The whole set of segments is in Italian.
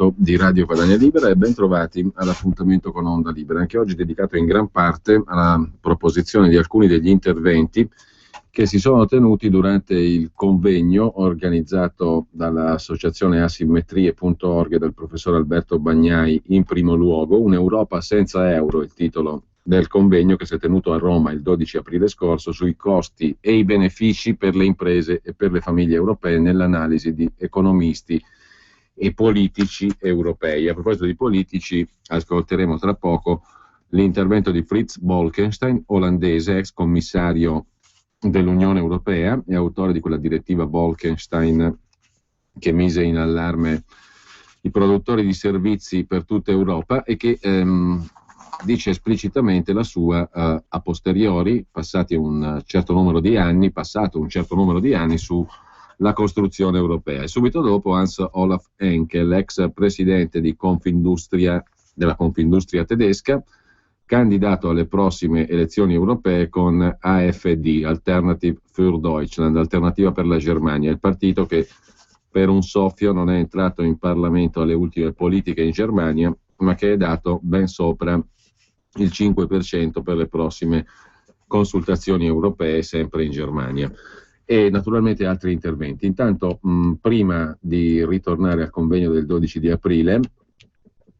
ascolto di Radio Padania Libera e ben trovati all'appuntamento con Onda Libera, anche oggi dedicato in gran parte alla proposizione di alcuni degli interventi che si sono tenuti durante il convegno organizzato dall'associazione asimmetrie.org e dal professor Alberto Bagnai in primo luogo. Un'Europa senza euro, il titolo del convegno, che si è tenuto a Roma il 12 aprile scorso, sui costi e i benefici per le imprese e per le famiglie europee nell'analisi di economisti e politici europei. A proposito di politici, ascolteremo tra poco l'intervento di Frits Bolkestein, olandese, ex commissario dell'Unione Europea e autore di quella direttiva Bolkestein che mise in allarme i produttori di servizi per tutta Europa e che dice esplicitamente la sua a posteriori, passato un certo numero di anni, sulla costruzione europea. E subito dopo Hans Olaf Henkel, ex presidente di della Confindustria tedesca, candidato alle prossime elezioni europee con AfD, Alternative für Deutschland, Alternativa per la Germania, il partito che per un soffio non è entrato in Parlamento alle ultime politiche in Germania, ma che è dato ben sopra il 5% per le prossime consultazioni europee, sempre in Germania. E naturalmente altri interventi. Intanto, prima di ritornare al convegno del 12 di aprile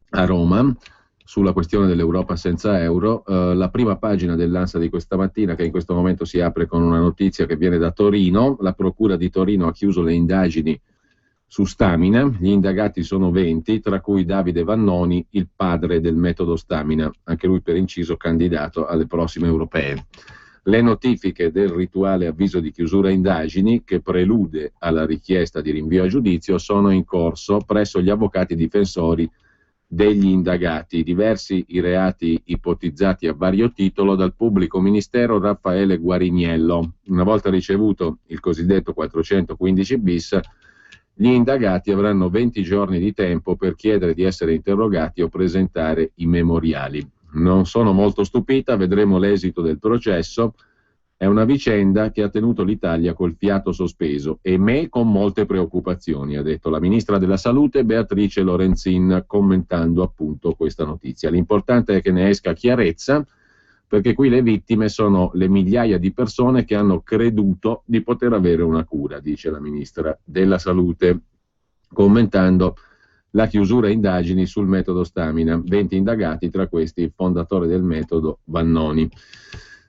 a Roma, sulla questione dell'Europa senza euro, la prima pagina dell'Ansa di questa mattina, che in questo momento si apre con una notizia che viene da Torino. La Procura di Torino ha chiuso le indagini su Stamina, gli indagati sono 20, tra cui Davide Vannoni, il padre del metodo Stamina, anche lui per inciso candidato alle prossime europee. Le notifiche del rituale avviso di chiusura indagini, che prelude alla richiesta di rinvio a giudizio, sono in corso presso gli avvocati difensori degli indagati. Diversi i reati ipotizzati a vario titolo dal pubblico ministero Raffaele Guariniello. Una volta ricevuto il cosiddetto 415 bis, gli indagati avranno 20 giorni di tempo per chiedere di essere interrogati o presentare i memoriali. Non sono molto stupita, vedremo l'esito del processo. È una vicenda che ha tenuto l'Italia col fiato sospeso e me con molte preoccupazioni, ha detto la ministra della Salute Beatrice Lorenzin, commentando appunto questa notizia. L'importante è che ne esca chiarezza, perché qui le vittime sono le migliaia di persone che hanno creduto di poter avere una cura, dice la ministra della Salute, commentando la chiusura indagini sul metodo Stamina. 20 indagati, tra questi il fondatore del metodo Vannoni.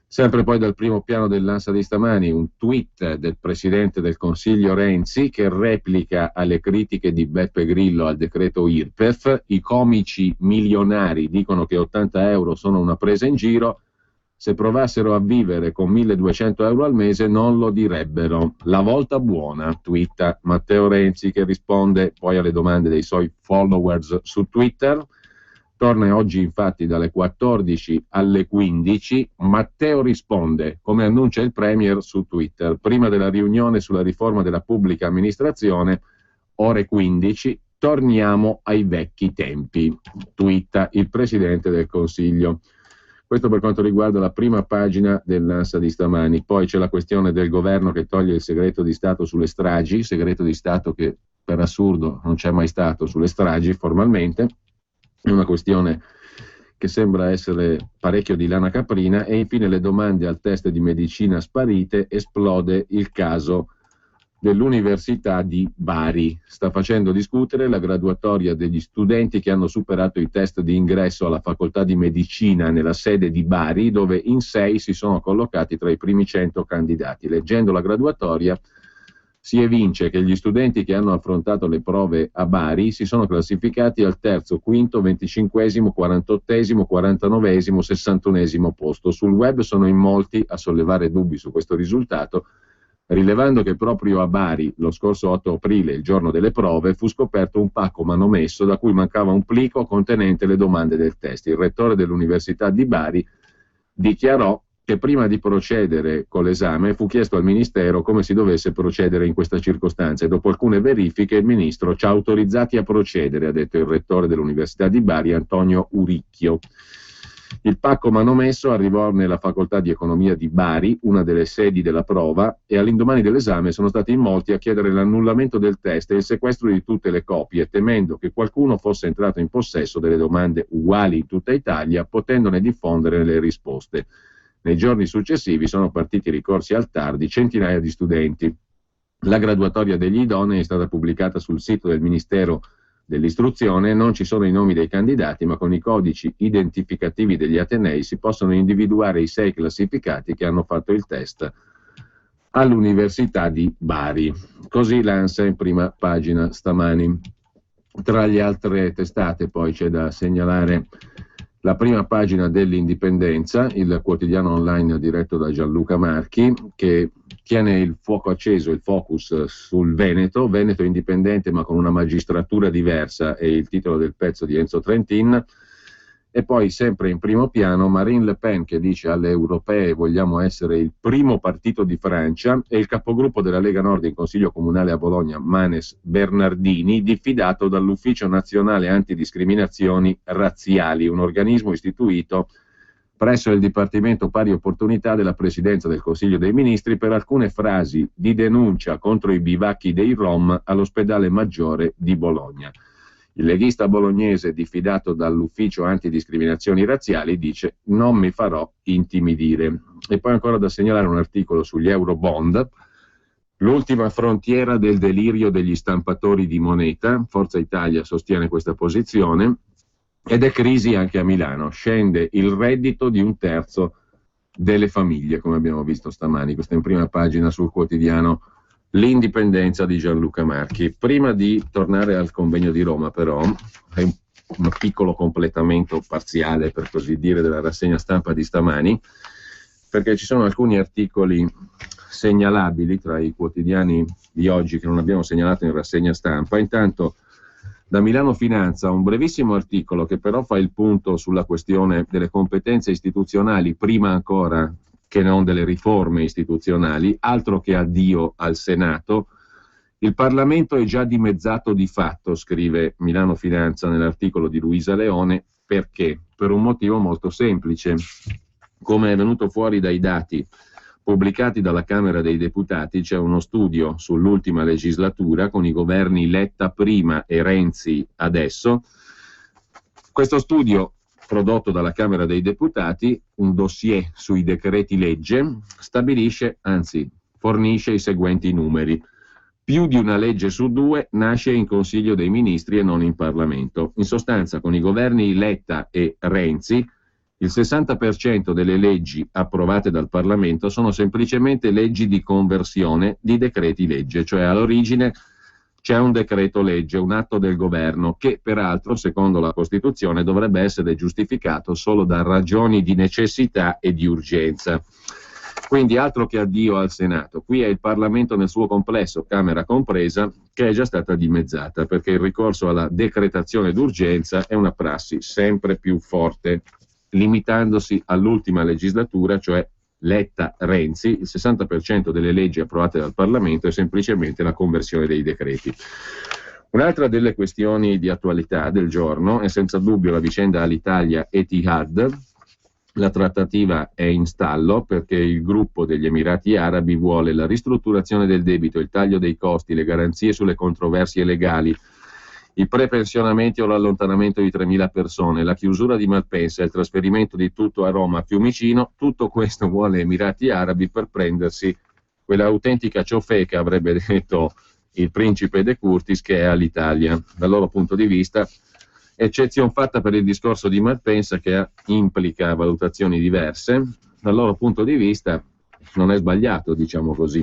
Sempre poi dal primo piano dell'Ansa di stamani un tweet del Presidente del Consiglio Renzi che replica alle critiche di Beppe Grillo al decreto IRPEF. I comici milionari dicono che 80 euro sono una presa in giro. Se provassero a vivere con 1.200 euro al mese non lo direbbero. La volta buona, twitta Matteo Renzi, che risponde poi alle domande dei suoi followers su Twitter. Torna oggi infatti dalle 14 alle 15. Matteo risponde, come annuncia il Premier su Twitter, prima della riunione sulla riforma della pubblica amministrazione, ore 15, torniamo ai vecchi tempi, twitta il Presidente del Consiglio. Questo per quanto riguarda la prima pagina dell'Ansa di stamani. Poi c'è la questione del governo che toglie il segreto di Stato sulle stragi, segreto di Stato che per assurdo non c'è mai stato sulle stragi formalmente. È una questione che sembra essere parecchio di lana caprina. E infine le domande al test di medicina sparite, esplode il caso dell'Università di Bari. Sta facendo discutere la graduatoria degli studenti che hanno superato i test di ingresso alla facoltà di medicina nella sede di Bari, dove in 6 si sono collocati tra i primi 100 candidati. Leggendo la graduatoria si evince che gli studenti che hanno affrontato le prove a Bari si sono classificati al terzo, quinto, 25esimo, 48esimo, 49esimo, 61esimo posto. Sul web sono in molti a sollevare dubbi su questo risultato, rilevando che proprio a Bari, lo scorso 8 aprile, il giorno delle prove, fu scoperto un pacco manomesso da cui mancava un plico contenente le domande del test. Il rettore dell'Università di Bari dichiarò che prima di procedere con l'esame fu chiesto al Ministero come si dovesse procedere in questa circostanza e dopo alcune verifiche il Ministro ci ha autorizzati a procedere, ha detto il rettore dell'Università di Bari Antonio Uricchio. Il pacco manomesso arrivò nella facoltà di economia di Bari, una delle sedi della prova, e all'indomani dell'esame sono stati in molti a chiedere l'annullamento del test e il sequestro di tutte le copie, temendo che qualcuno fosse entrato in possesso delle domande uguali in tutta Italia, potendone diffondere le risposte. Nei giorni successivi sono partiti ricorsi al TAR di centinaia di studenti. La graduatoria degli idonei è stata pubblicata sul sito del Ministero dell'Istruzione, non ci sono i nomi dei candidati, ma con i codici identificativi degli atenei si possono individuare i 6 classificati che hanno fatto il test all'Università di Bari. Così l'ANSA in prima pagina stamani. Tra le altre testate poi c'è da segnalare la prima pagina dell'Indipendenza, il quotidiano online diretto da Gianluca Marchi, che tiene il fuoco acceso, il focus sul Veneto indipendente ma con una magistratura diversa, è il titolo del pezzo di Enzo Trentin. E poi sempre in primo piano Marine Le Pen che dice alle europee vogliamo essere il primo partito di Francia, e il capogruppo della Lega Nord in Consiglio Comunale a Bologna, Manes Bernardini, diffidato dall'Ufficio Nazionale Antidiscriminazioni Razziali, un organismo istituito presso il Dipartimento Pari Opportunità della Presidenza del Consiglio dei Ministri per alcune frasi di denuncia contro i bivacchi dei Rom all'ospedale Maggiore di Bologna. Il leghista bolognese, diffidato dall'ufficio antidiscriminazioni razziali, dice non mi farò intimidire. E poi ancora da segnalare un articolo sugli Eurobond, l'ultima frontiera del delirio degli stampatori di moneta. Forza Italia sostiene questa posizione, ed è crisi anche a Milano, scende il reddito di un terzo delle famiglie, come abbiamo visto stamani. Questa è in prima pagina sul quotidiano L'Indipendenza di Gianluca Marchi. Prima di tornare al convegno di Roma, però, è un piccolo completamento parziale, per così dire, della rassegna stampa di stamani, perché ci sono alcuni articoli segnalabili tra i quotidiani di oggi che non abbiamo segnalato in rassegna stampa. Intanto, da Milano Finanza, un brevissimo articolo che però fa il punto sulla questione delle competenze istituzionali, prima ancora che non delle riforme istituzionali. Altro che addio al Senato. Il Parlamento è già dimezzato di fatto, scrive Milano Finanza nell'articolo di Luisa Leone. Perché? Per un motivo molto semplice. Come è venuto fuori dai dati pubblicati dalla Camera dei Deputati, c'è uno studio sull'ultima legislatura con i governi Letta prima e Renzi adesso. Questo studio, prodotto dalla Camera dei Deputati, un dossier sui decreti legge, stabilisce, anzi fornisce i seguenti numeri. Più di una legge su 2 nasce in Consiglio dei Ministri e non in Parlamento. In sostanza, con i governi Letta e Renzi, il 60% delle leggi approvate dal Parlamento sono semplicemente leggi di conversione di decreti legge, cioè all'origine c'è un decreto legge, un atto del governo, che peraltro, secondo la Costituzione, dovrebbe essere giustificato solo da ragioni di necessità e di urgenza. Quindi altro che addio al Senato. Qui è il Parlamento nel suo complesso, Camera compresa, che è già stata dimezzata, perché il ricorso alla decretazione d'urgenza è una prassi sempre più forte, limitandosi all'ultima legislatura, cioè Letta-Renzi. Il 60% delle leggi approvate dal Parlamento è semplicemente la conversione dei decreti. Un'altra delle questioni di attualità del giorno è senza dubbio la vicenda Alitalia-Etihad. La trattativa è in stallo perché il gruppo degli Emirati Arabi vuole la ristrutturazione del debito, il taglio dei costi, le garanzie sulle controversie legali, i prepensionamenti o l'allontanamento di 3.000 persone, la chiusura di Malpensa e il trasferimento di tutto a Roma a Fiumicino. Tutto questo vuole Emirati Arabi per prendersi quella autentica ciofeca, avrebbe detto il principe De Curtis, che è all'Italia. Dal loro punto di vista, eccezione fatta per il discorso di Malpensa, che implica valutazioni diverse, dal loro punto di vista non è sbagliato, diciamo così,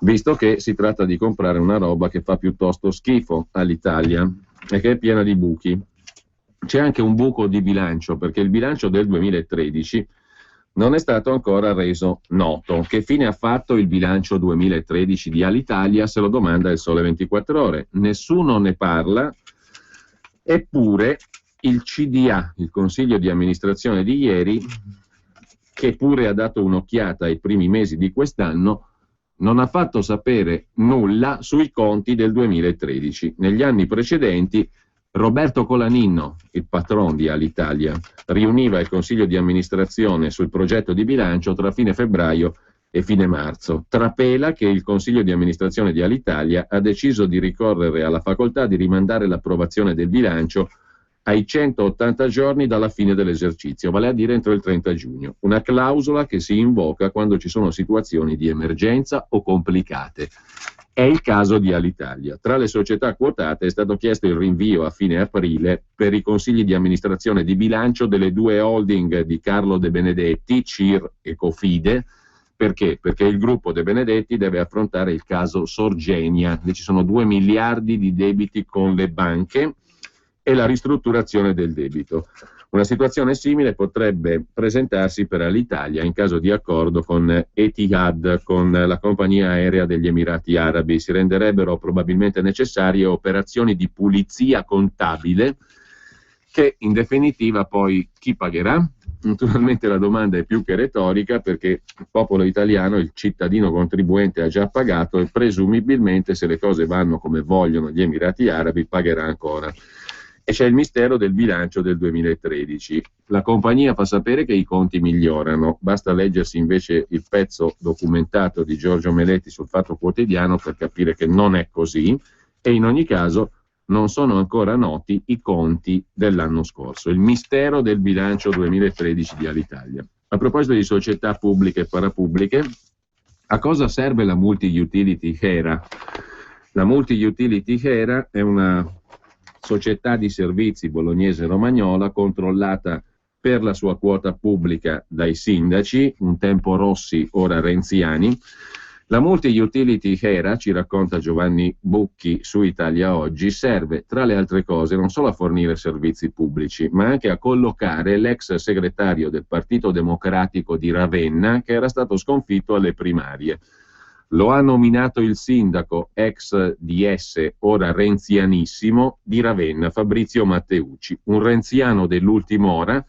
visto che si tratta di comprare una roba che fa piuttosto schifo all'Italia e che è piena di buchi. C'è anche un buco di bilancio, perché il bilancio del 2013 non è stato ancora reso noto. Che fine ha fatto il bilancio 2013 di Alitalia? Se lo domanda il Sole 24 Ore. Nessuno ne parla, eppure il CDA, il Consiglio di amministrazione di ieri, che pure ha dato un'occhiata ai primi mesi di quest'anno, non ha fatto sapere nulla sui conti del 2013. Negli anni precedenti Roberto Colaninno, il patron di Alitalia, riuniva il consiglio di amministrazione sul progetto di bilancio tra fine febbraio e fine marzo. Trapela che il consiglio di amministrazione di Alitalia ha deciso di ricorrere alla facoltà di rimandare l'approvazione del bilancio ai 180 giorni dalla fine dell'esercizio, vale a dire entro il 30 giugno. Una clausola che si invoca quando ci sono situazioni di emergenza o complicate. È il caso di Alitalia. Tra le società quotate è stato chiesto il rinvio a fine aprile per i consigli di amministrazione di bilancio delle due holding di Carlo De Benedetti, CIR e Cofide. Perché? Perché il gruppo De Benedetti deve affrontare il caso Sorgenia. Ci sono 2 miliardi di debiti con le banche e la ristrutturazione del debito. Una situazione simile potrebbe presentarsi per Alitalia in caso di accordo con Etihad, con la compagnia aerea degli Emirati Arabi. Si renderebbero probabilmente necessarie operazioni di pulizia contabile che in definitiva poi chi pagherà? Naturalmente la domanda è più che retorica, perché il popolo italiano, il cittadino contribuente, ha già pagato e presumibilmente, se le cose vanno come vogliono gli Emirati Arabi, pagherà ancora. E c'è il mistero del bilancio del 2013. La compagnia fa sapere che i conti migliorano, basta leggersi invece il pezzo documentato di Giorgio Meletti sul Fatto Quotidiano per capire che non è così, e in ogni caso non sono ancora noti i conti dell'anno scorso. Il mistero del bilancio 2013 di Alitalia. A proposito di società pubbliche e parapubbliche, a cosa serve la multi-utility HERA? La multi-utility HERA è una società di servizi bolognese romagnola controllata per la sua quota pubblica dai sindaci, un tempo Rossi, ora renziani. La multi-utility HERA, ci racconta Giovanni Bucchi su Italia Oggi, serve tra le altre cose non solo a fornire servizi pubblici, ma anche a collocare l'ex segretario del Partito Democratico di Ravenna, che era stato sconfitto alle primarie. Lo ha nominato il sindaco ex DS, ora renzianissimo, di Ravenna, Fabrizio Matteucci, un renziano dell'ultima ora,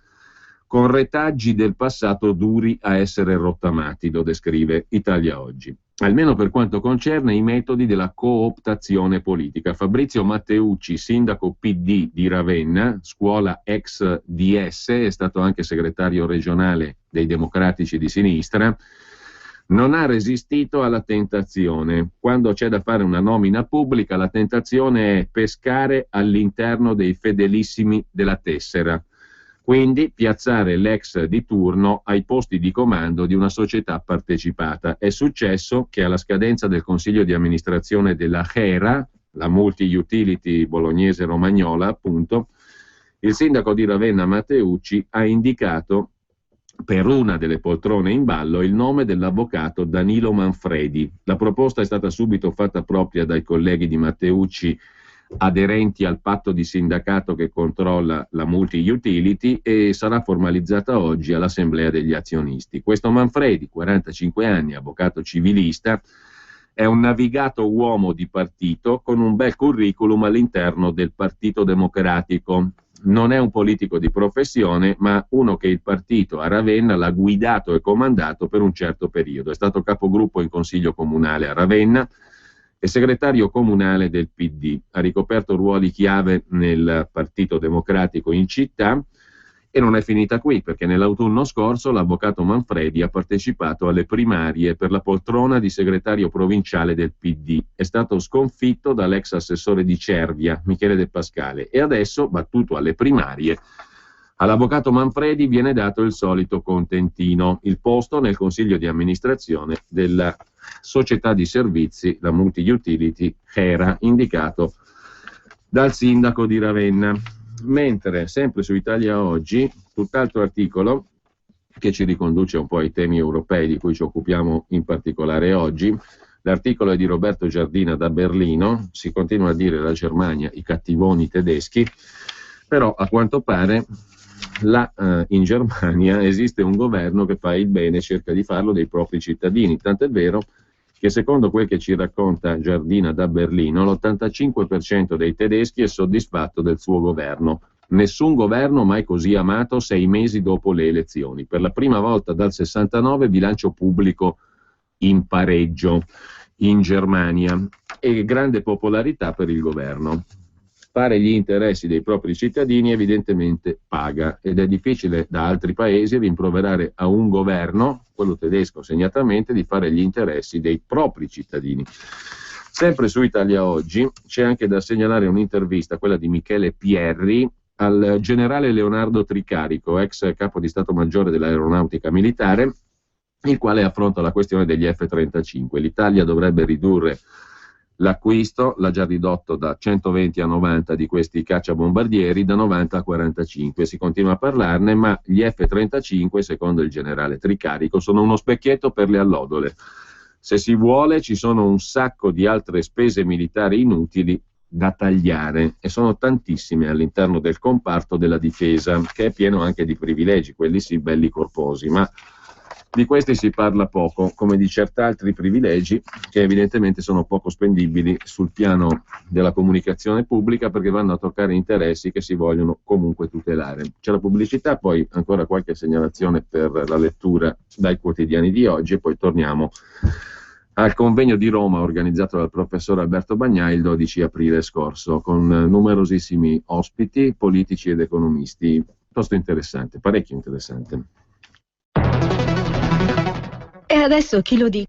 con retaggi del passato duri a essere rottamati, lo descrive Italia Oggi. Almeno per quanto concerne i metodi della cooptazione politica. Fabrizio Matteucci, sindaco PD di Ravenna, scuola ex DS, è stato anche segretario regionale dei Democratici di Sinistra, non ha resistito alla tentazione. Quando c'è da fare una nomina pubblica, la tentazione è pescare all'interno dei fedelissimi della tessera. Quindi piazzare l'ex di turno ai posti di comando di una società partecipata. È successo che alla scadenza del consiglio di amministrazione della HERA, la multi-utility bolognese romagnola appunto, il sindaco di Ravenna Matteucci ha indicato per una delle poltrone in ballo il nome dell'avvocato Danilo Manfredi. La proposta è stata subito fatta propria dai colleghi di Matteucci aderenti al patto di sindacato che controlla la multi-utility e sarà formalizzata oggi all'assemblea degli azionisti. Questo Manfredi, 45 anni, avvocato civilista, è un navigato uomo di partito con un bel curriculum all'interno del Partito Democratico. Non è un politico di professione, ma uno che il partito a Ravenna l'ha guidato e comandato per un certo periodo. È stato capogruppo in consiglio comunale a Ravenna e segretario comunale del PD. Ha ricoperto ruoli chiave nel Partito Democratico in città e non è finita qui, perché nell'autunno scorso l'avvocato Manfredi ha partecipato alle primarie per la poltrona di segretario provinciale del PD. È stato sconfitto dall'ex assessore di Cervia, Michele De Pascale, e adesso, battuto alle primarie, all'avvocato Manfredi viene dato il solito contentino, il posto nel consiglio di amministrazione della società di servizi, la multi-utility HERA, indicato dal sindaco di Ravenna. Mentre, sempre su Italia Oggi, tutt'altro articolo che ci riconduce un po' ai temi europei di cui ci occupiamo in particolare oggi. L'articolo è di Roberto Giardina da Berlino. Si continua a dire la Germania, i cattivoni tedeschi, però a quanto pare in Germania esiste un governo che fa il bene, cerca di farlo dei propri cittadini, tant'è vero che secondo quel che ci racconta Giardina da Berlino, l'85% dei tedeschi è soddisfatto del suo governo. Nessun governo mai così amato 6 mesi dopo le elezioni. Per la prima volta dal 69 bilancio pubblico in pareggio in Germania e grande popolarità per il governo. fare gli interessi dei propri cittadini evidentemente paga, ed è difficile da altri paesi rimproverare a un governo, quello tedesco segnatamente, di fare gli interessi dei propri cittadini. Sempre su Italia Oggi c'è anche da segnalare un'intervista, quella di Michele Pierri, al generale Leonardo Tricarico, ex capo di Stato Maggiore dell'Aeronautica Militare, il quale affronta la questione degli F-35. L'Italia dovrebbe ridurre l'acquisto, l'ha già ridotto da 120 a 90 di questi cacciabombardieri, da 90 a 45. Si continua a parlarne, ma gli F-35, secondo il generale Tricarico, sono uno specchietto per le allodole. Se si vuole, ci sono un sacco di altre spese militari inutili da tagliare, e sono tantissime all'interno del comparto della difesa, che è pieno anche di privilegi, quelli sì belli corposi, ma di questi si parla poco, come di cert'altri privilegi che evidentemente sono poco spendibili sul piano della comunicazione pubblica, perché vanno a toccare interessi che si vogliono comunque tutelare. C'è la pubblicità, poi ancora qualche segnalazione per la lettura dai quotidiani di oggi, e poi torniamo al convegno di Roma organizzato dal professor Alberto Bagnai il 12 aprile scorso, con numerosissimi ospiti, politici ed economisti. Piuttosto interessante, parecchio interessante. E adesso chi lo dice?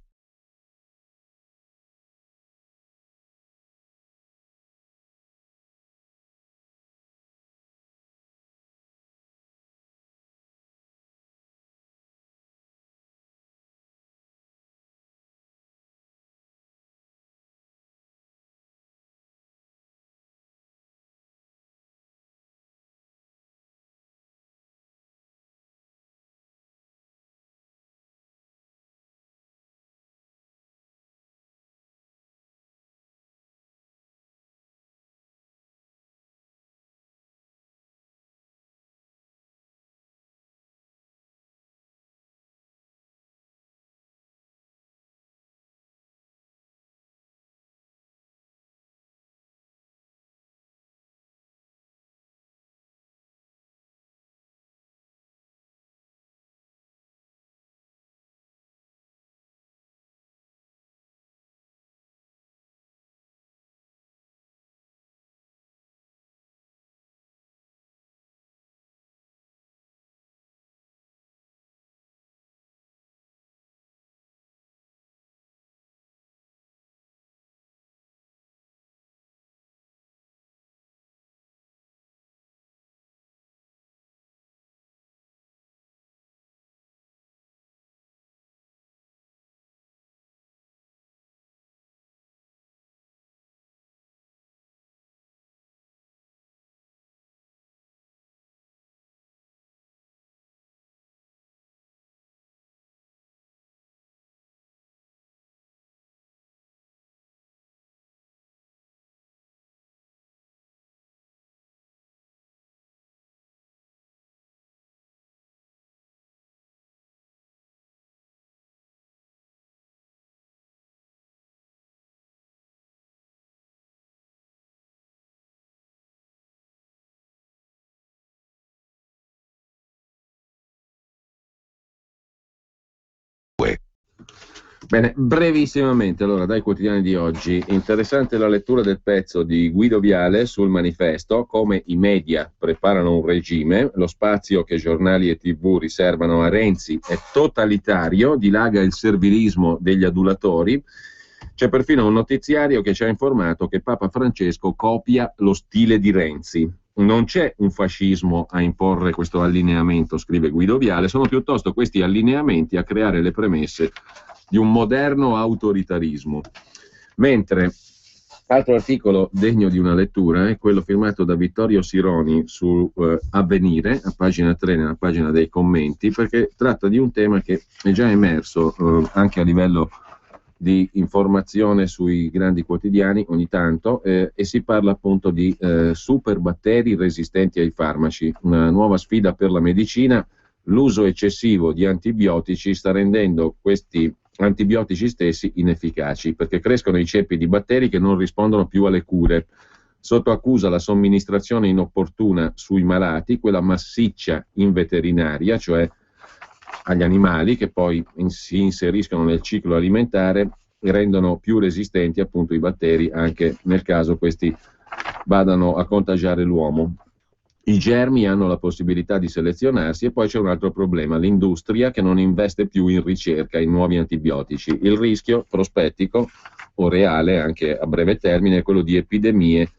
Bene, brevissimamente, allora, dai quotidiani di oggi. Interessante la lettura del pezzo di Guido Viale sul Manifesto, come i media preparano un regime, lo spazio che giornali e TV riservano a Renzi è totalitario, dilaga il servilismo degli adulatori. C'è perfino un notiziario che ci ha informato che Papa Francesco copia lo stile di Renzi. Non c'è un fascismo a imporre questo allineamento, scrive Guido Viale, sono piuttosto questi allineamenti a creare le premesse di un moderno autoritarismo. Mentre altro articolo degno di una lettura è quello firmato da Vittorio Sironi su Avvenire, a pagina 3, nella pagina dei commenti, perché tratta di un tema che è già emerso anche a livello di informazione sui grandi quotidiani ogni tanto, e si parla appunto di superbatteri resistenti ai farmaci, una nuova sfida per la medicina. L'uso eccessivo di antibiotici sta rendendo questi antibiotici stessi inefficaci, perché crescono i ceppi di batteri che non rispondono più alle cure. Sotto accusa la somministrazione inopportuna sui malati, quella massiccia in veterinaria, cioè agli animali, che poi si inseriscono nel ciclo alimentare e rendono più resistenti appunto i batteri, anche nel caso questi vadano a contagiare l'uomo. I germi hanno la possibilità di selezionarsi, e poi c'è un altro problema: l'industria che non investe più in ricerca, in nuovi antibiotici. Il rischio prospettico o reale, anche a breve termine, è quello di epidemie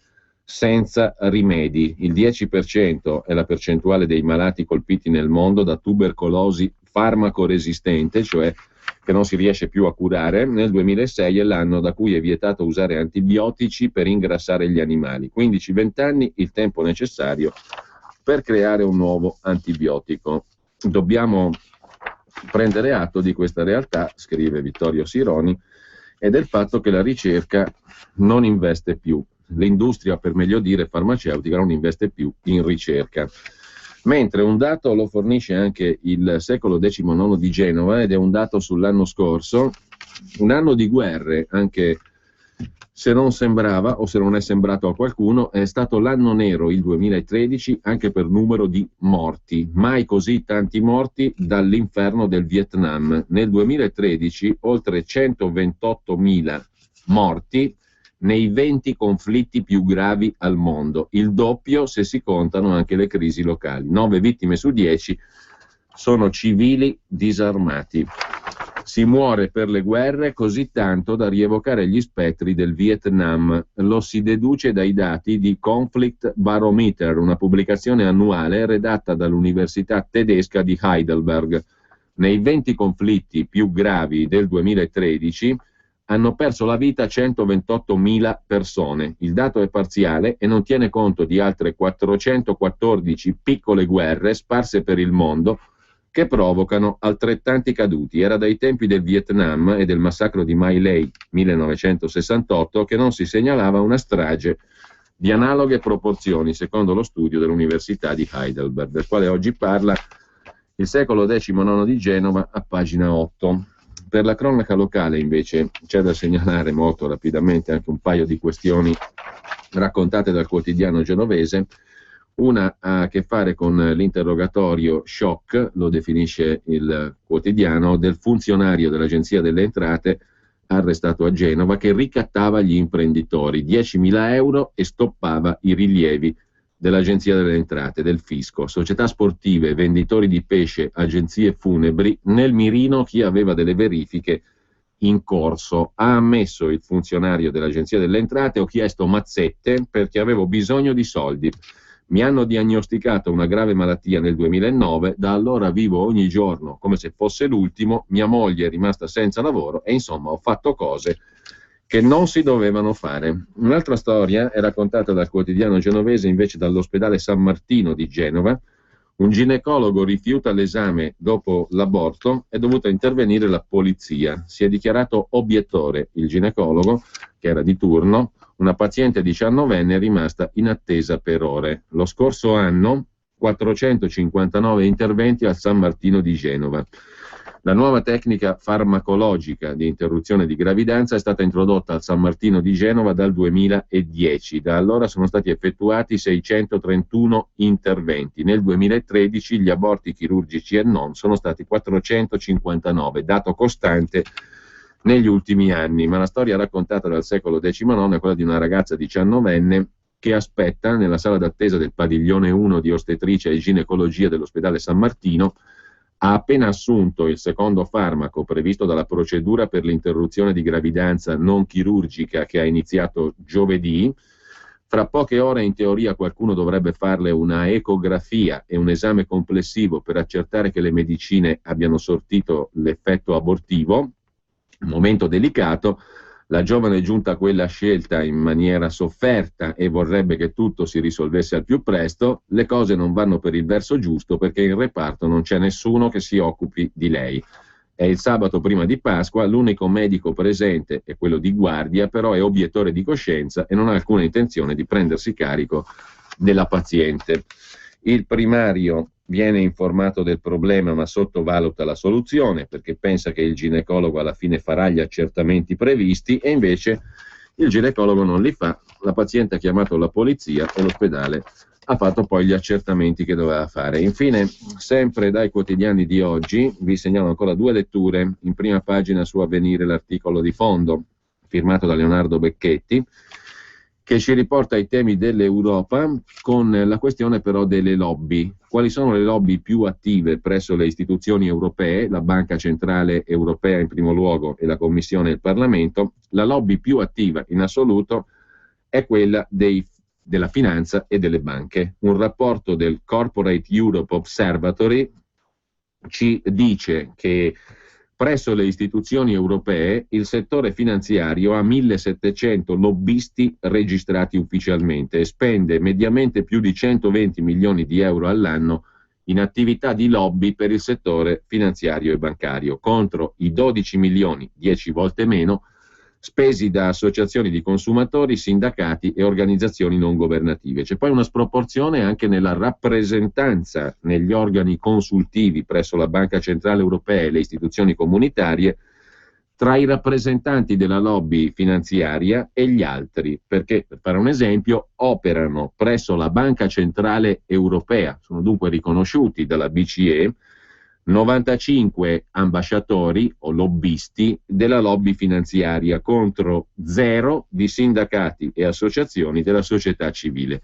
senza rimedi. Il 10% è la percentuale dei malati colpiti nel mondo da tubercolosi farmacoresistente, cioè che non si riesce più a curare. Nel 2006 è l'anno da cui è vietato usare antibiotici per ingrassare gli animali. 15-20 anni, il tempo necessario per creare un nuovo antibiotico. Dobbiamo prendere atto di questa realtà, scrive Vittorio Sironi, e del fatto che la ricerca non investe più. L'industria, per meglio dire farmaceutica, non investe più in ricerca. Mentre un dato lo fornisce anche il secolo XIX di Genova, ed è un dato sull'anno scorso, un anno di guerre, anche se non sembrava, o se non è sembrato a qualcuno, è stato l'anno nero, il 2013, anche per numero di morti. Mai così tanti morti dall'inferno del Vietnam. Nel 2013 oltre 128.000 morti nei 20 conflitti più gravi al mondo, il doppio se si contano anche le crisi locali. 9 vittime su 10 sono civili disarmati. Si muore per le guerre così tanto da rievocare gli spettri del Vietnam. Lo si deduce dai dati di Conflict Barometer, una pubblicazione annuale redatta dall'Università tedesca di Heidelberg. Nei 20 conflitti più gravi del 2013 hanno perso la vita 128.000 persone. Il dato è parziale e non tiene conto di altre 414 piccole guerre sparse per il mondo che provocano altrettanti caduti. Era dai tempi del Vietnam e del massacro di My Lai 1968 che non si segnalava una strage di analoghe proporzioni, secondo lo studio dell'Università di Heidelberg, del quale oggi parla il secolo XIX di Genova a pagina 8. Per la cronaca locale, invece, c'è da segnalare molto rapidamente anche un paio di questioni raccontate dal quotidiano genovese. Una ha a che fare con l'interrogatorio shock, lo definisce il quotidiano, del funzionario dell'Agenzia delle Entrate arrestato a Genova che ricattava gli imprenditori 10.000 euro e stoppava i rilievi dell'Agenzia delle Entrate, del Fisco. Società sportive, venditori di pesce, agenzie funebri, nel mirino chi aveva delle verifiche in corso. Ha ammesso il funzionario dell'Agenzia delle Entrate: ho chiesto mazzette perché avevo bisogno di soldi. Mi hanno diagnosticato una grave malattia nel 2009, da allora vivo ogni giorno come se fosse l'ultimo, mia moglie è rimasta senza lavoro e insomma ho fatto cose che non si dovevano fare. Un'altra storia è raccontata dal quotidiano genovese invece dall'ospedale San Martino di Genova. Un ginecologo rifiuta l'esame dopo l'aborto, è dovuta intervenire la polizia. Si è dichiarato obiettore il ginecologo, che era di turno. Una paziente 19enne è rimasta in attesa per ore. Lo scorso anno 459 interventi al San Martino di Genova. La nuova tecnica farmacologica di interruzione di gravidanza è stata introdotta al San Martino di Genova dal 2010. Da allora sono stati effettuati 631 interventi. Nel 2013 gli aborti chirurgici e non sono stati 459, dato costante negli ultimi anni. Ma la storia raccontata dal secolo XIX è quella di una ragazza 19enne che aspetta nella sala d'attesa del padiglione 1 di ostetricia e ginecologia dell'ospedale San Martino. Ha appena assunto il secondo farmaco previsto dalla procedura per l'interruzione di gravidanza non chirurgica che ha iniziato giovedì. Fra poche ore in teoria qualcuno dovrebbe farle una ecografia e un esame complessivo per accertare che le medicine abbiano sortito l'effetto abortivo. Un momento delicato. La giovane giunta quella scelta in maniera sofferta e vorrebbe che tutto si risolvesse al più presto. Le cose non vanno per il verso giusto perché in reparto non c'è nessuno che si occupi di lei. È il sabato prima di Pasqua, l'unico medico presente è quello di guardia, però è obiettore di coscienza e non ha alcuna intenzione di prendersi carico della paziente. Il primario viene informato del problema ma sottovaluta la soluzione perché pensa che il ginecologo alla fine farà gli accertamenti previsti e invece il ginecologo non li fa. La paziente ha chiamato la polizia e l'ospedale ha fatto poi gli accertamenti che doveva fare. Infine, sempre dai quotidiani di oggi, vi segnalo ancora due letture. In prima pagina su Avvenire l'articolo di fondo firmato da Leonardo Becchetti che ci riporta ai temi dell'Europa con la questione però delle lobby. Quali sono le lobby più attive presso le istituzioni europee, la Banca Centrale Europea in primo luogo e la Commissione e il Parlamento? La lobby più attiva in assoluto è quella della finanza e delle banche. Un rapporto del Corporate Europe Observatory ci dice che presso le istituzioni europee il settore finanziario ha 1700 lobbisti registrati ufficialmente e spende mediamente più di 120 milioni di euro all'anno in attività di lobby per il settore finanziario e bancario, contro i 12 milioni, 10 volte meno, spesi da associazioni di consumatori, sindacati e organizzazioni non governative. C'è poi una sproporzione anche nella rappresentanza negli organi consultivi presso la Banca Centrale Europea e le istituzioni comunitarie tra i rappresentanti della lobby finanziaria e gli altri, perché, per fare un esempio, operano presso la Banca Centrale Europea, sono dunque riconosciuti dalla BCE, 95 ambasciatori o lobbisti della lobby finanziaria contro 0 di sindacati e associazioni della società civile.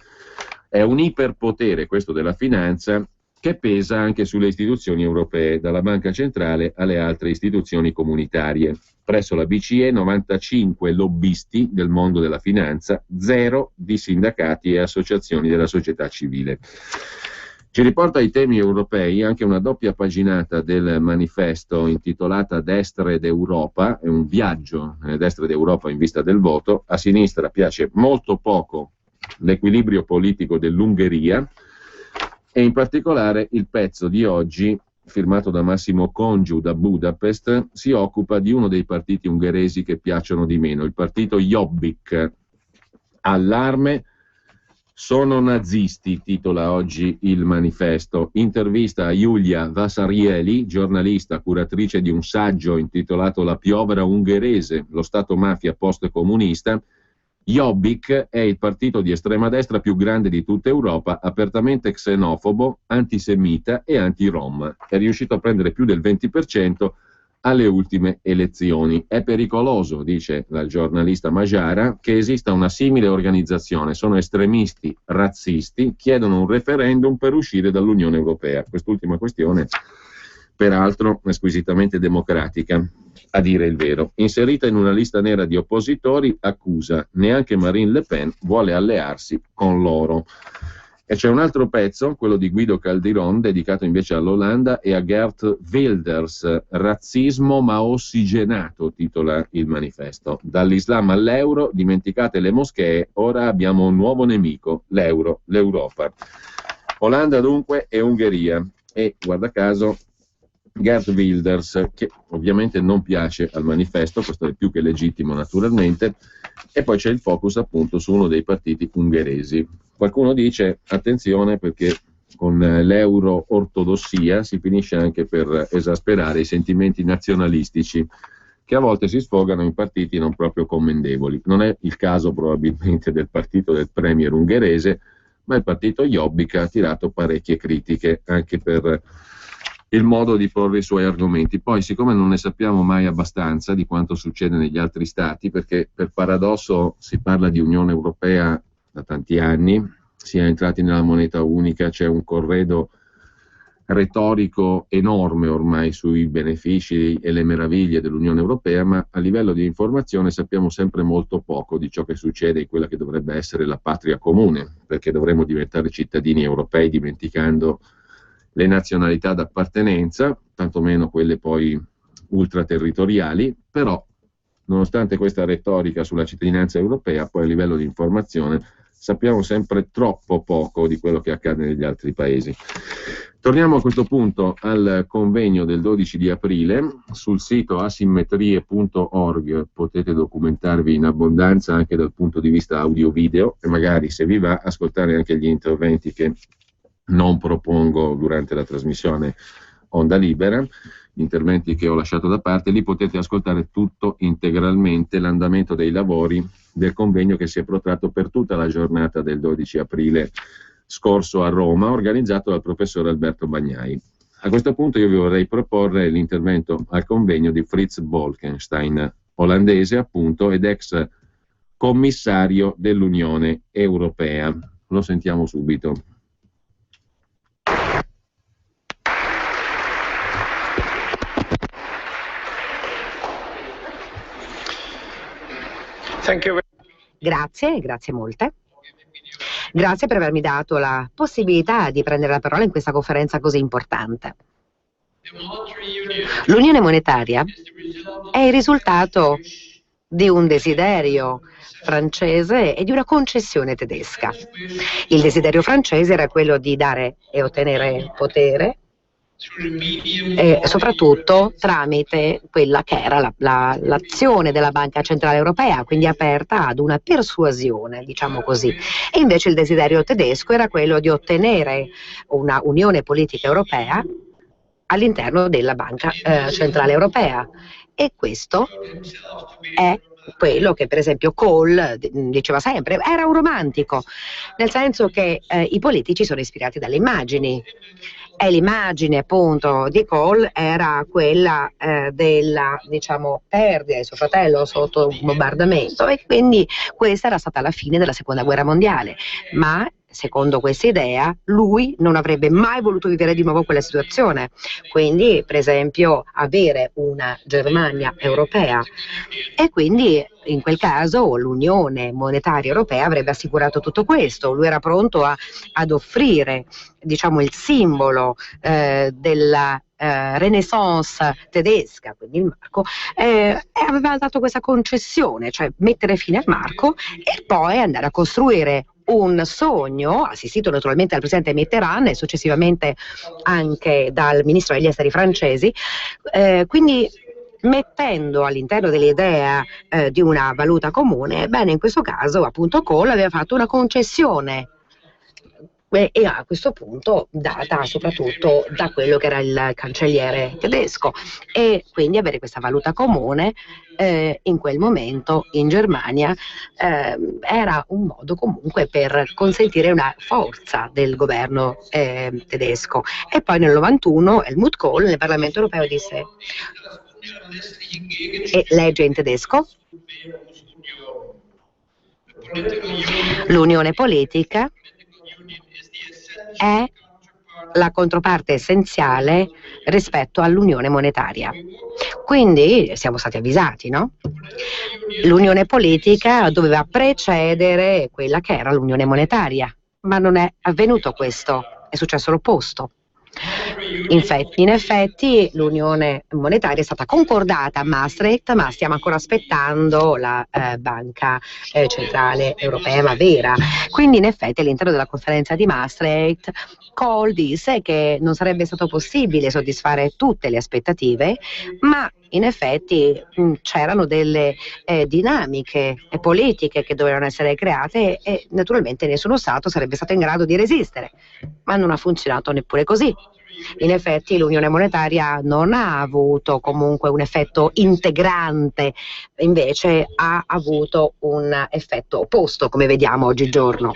È un iperpotere questo della finanza che pesa anche sulle istituzioni europee, dalla Banca Centrale alle altre istituzioni comunitarie. Presso la BCE 95 lobbisti del mondo della finanza, 0 di sindacati e associazioni della società civile. Ci riporta ai temi europei anche una doppia paginata del manifesto intitolata Destre d'Europa, è un viaggio nelle destre d'Europa in vista del voto. A sinistra piace molto poco l'equilibrio politico dell'Ungheria e in particolare il pezzo di oggi, firmato da Massimo Congiu da Budapest, si occupa di uno dei partiti ungheresi che piacciono di meno, il partito Jobbik. Allarme, sono nazisti, titola oggi il manifesto. Intervista a Julia Vasarieli, giornalista, curatrice di un saggio intitolato La piovra ungherese, lo Stato mafia post-comunista. Jobbik è il partito di estrema destra più grande di tutta Europa, apertamente xenofobo, antisemita e anti-rom. È riuscito a prendere più del 20% alle ultime elezioni. È pericoloso, dice la giornalista Majara, che esista una simile organizzazione. Sono estremisti, razzisti, chiedono un referendum per uscire dall'Unione Europea. Quest'ultima questione, peraltro, è squisitamente democratica, a dire il vero. Inserita in una lista nera di oppositori, accusa neanche Marine Le Pen vuole allearsi con loro. E c'è un altro pezzo, quello di Guido Caldiron, dedicato invece all'Olanda e a Geert Wilders. Razzismo ma ossigenato, titola il manifesto. Dall'Islam all'euro, dimenticate le moschee, ora abbiamo un nuovo nemico, l'euro, l'Europa. Olanda dunque e Ungheria. E, guarda caso, Geert Wilders, che ovviamente non piace al manifesto, questo è più che legittimo naturalmente, e poi c'è il focus appunto su uno dei partiti ungheresi. Qualcuno dice attenzione perché con l'euro-ortodossia si finisce anche per esasperare i sentimenti nazionalistici che a volte si sfogano in partiti non proprio commendevoli. Non è il caso probabilmente del partito del premier ungherese, ma il partito Jobbik ha attirato parecchie critiche anche per il modo di porre i suoi argomenti. Poi, siccome non ne sappiamo mai abbastanza di quanto succede negli altri stati, perché per paradosso si parla di Unione Europea da tanti anni, si è entrati nella moneta unica, c'è un corredo retorico enorme ormai sui benefici e le meraviglie dell'Unione Europea, ma a livello di informazione sappiamo sempre molto poco di ciò che succede in quella che dovrebbe essere la patria comune, perché dovremmo diventare cittadini europei dimenticando le nazionalità d'appartenenza, tantomeno quelle poi ultraterritoriali, però nonostante questa retorica sulla cittadinanza europea, poi a livello di informazione sappiamo sempre troppo poco di quello che accade negli altri paesi. Torniamo a questo punto al convegno del 12 di aprile. Sul sito asimmetrie.org potete documentarvi in abbondanza anche dal punto di vista audio-video e magari, se vi va, ascoltare anche gli interventi che non propongo durante la trasmissione Onda Libera, gli interventi che ho lasciato da parte. Lì potete ascoltare tutto integralmente l'andamento dei lavori del convegno che si è protratto per tutta la giornata del 12 aprile scorso a Roma, organizzato dal professor Alberto Bagnai. A questo punto io vi vorrei proporre l'intervento al convegno di Frits Bolkestein, olandese appunto ed ex commissario dell'Unione Europea. Lo sentiamo subito. Grazie molte. Grazie per avermi dato la possibilità di prendere la parola in questa conferenza così importante. L'unione monetaria è il risultato di un desiderio francese e di una concessione tedesca. Il desiderio francese era quello di dare e ottenere potere, soprattutto tramite quella che era l'azione della Banca Centrale Europea, quindi aperta ad una persuasione, diciamo così. E invece il desiderio tedesco era quello di ottenere una unione politica europea all'interno della Banca Centrale Europea. E questo è quello che per esempio Kohl diceva sempre, era un romantico, nel senso che i politici sono ispirati dalle immagini. E l'immagine appunto di Kohl era quella della, diciamo, perdita di suo fratello sotto un bombardamento, e quindi questa era stata la fine della seconda guerra mondiale. Ma secondo questa idea lui non avrebbe mai voluto vivere di nuovo quella situazione, quindi per esempio avere una Germania europea, e quindi in quel caso l'Unione Monetaria Europea avrebbe assicurato tutto questo. Lui era pronto ad offrire, diciamo, il simbolo della Renaissance tedesca, quindi il marco, e aveva dato questa concessione, cioè mettere fine al marco e poi andare a costruire un sogno, assistito naturalmente dal presidente Mitterrand e successivamente anche dal ministro degli esteri francesi, quindi mettendo all'interno dell'idea di una valuta comune. Bene, in questo caso appunto Kohl aveva fatto una concessione, e a questo punto data soprattutto da quello che era il cancelliere tedesco, e quindi avere questa valuta comune in quel momento in Germania era un modo comunque per consentire una forza del governo tedesco. E poi nel 91 Helmut Kohl nel Parlamento europeo disse, e legge in tedesco: l'unione politica è la controparte essenziale rispetto all'unione monetaria. Quindi siamo stati avvisati, no? L'unione politica doveva precedere quella che era l'unione monetaria, ma non è avvenuto questo, è successo l'opposto. In effetti l'unione monetaria è stata concordata a Maastricht, ma stiamo ancora aspettando la Banca Centrale Europea, ma vera. Quindi in effetti all'interno della conferenza di Maastricht Kohl disse che non sarebbe stato possibile soddisfare tutte le aspettative, ma in effetti c'erano delle dinamiche politiche che dovevano essere create, e naturalmente nessuno Stato sarebbe stato in grado di resistere, ma non ha funzionato neppure così. In effetti l'unione monetaria non ha avuto comunque un effetto integrante, invece ha avuto un effetto opposto, come vediamo oggigiorno.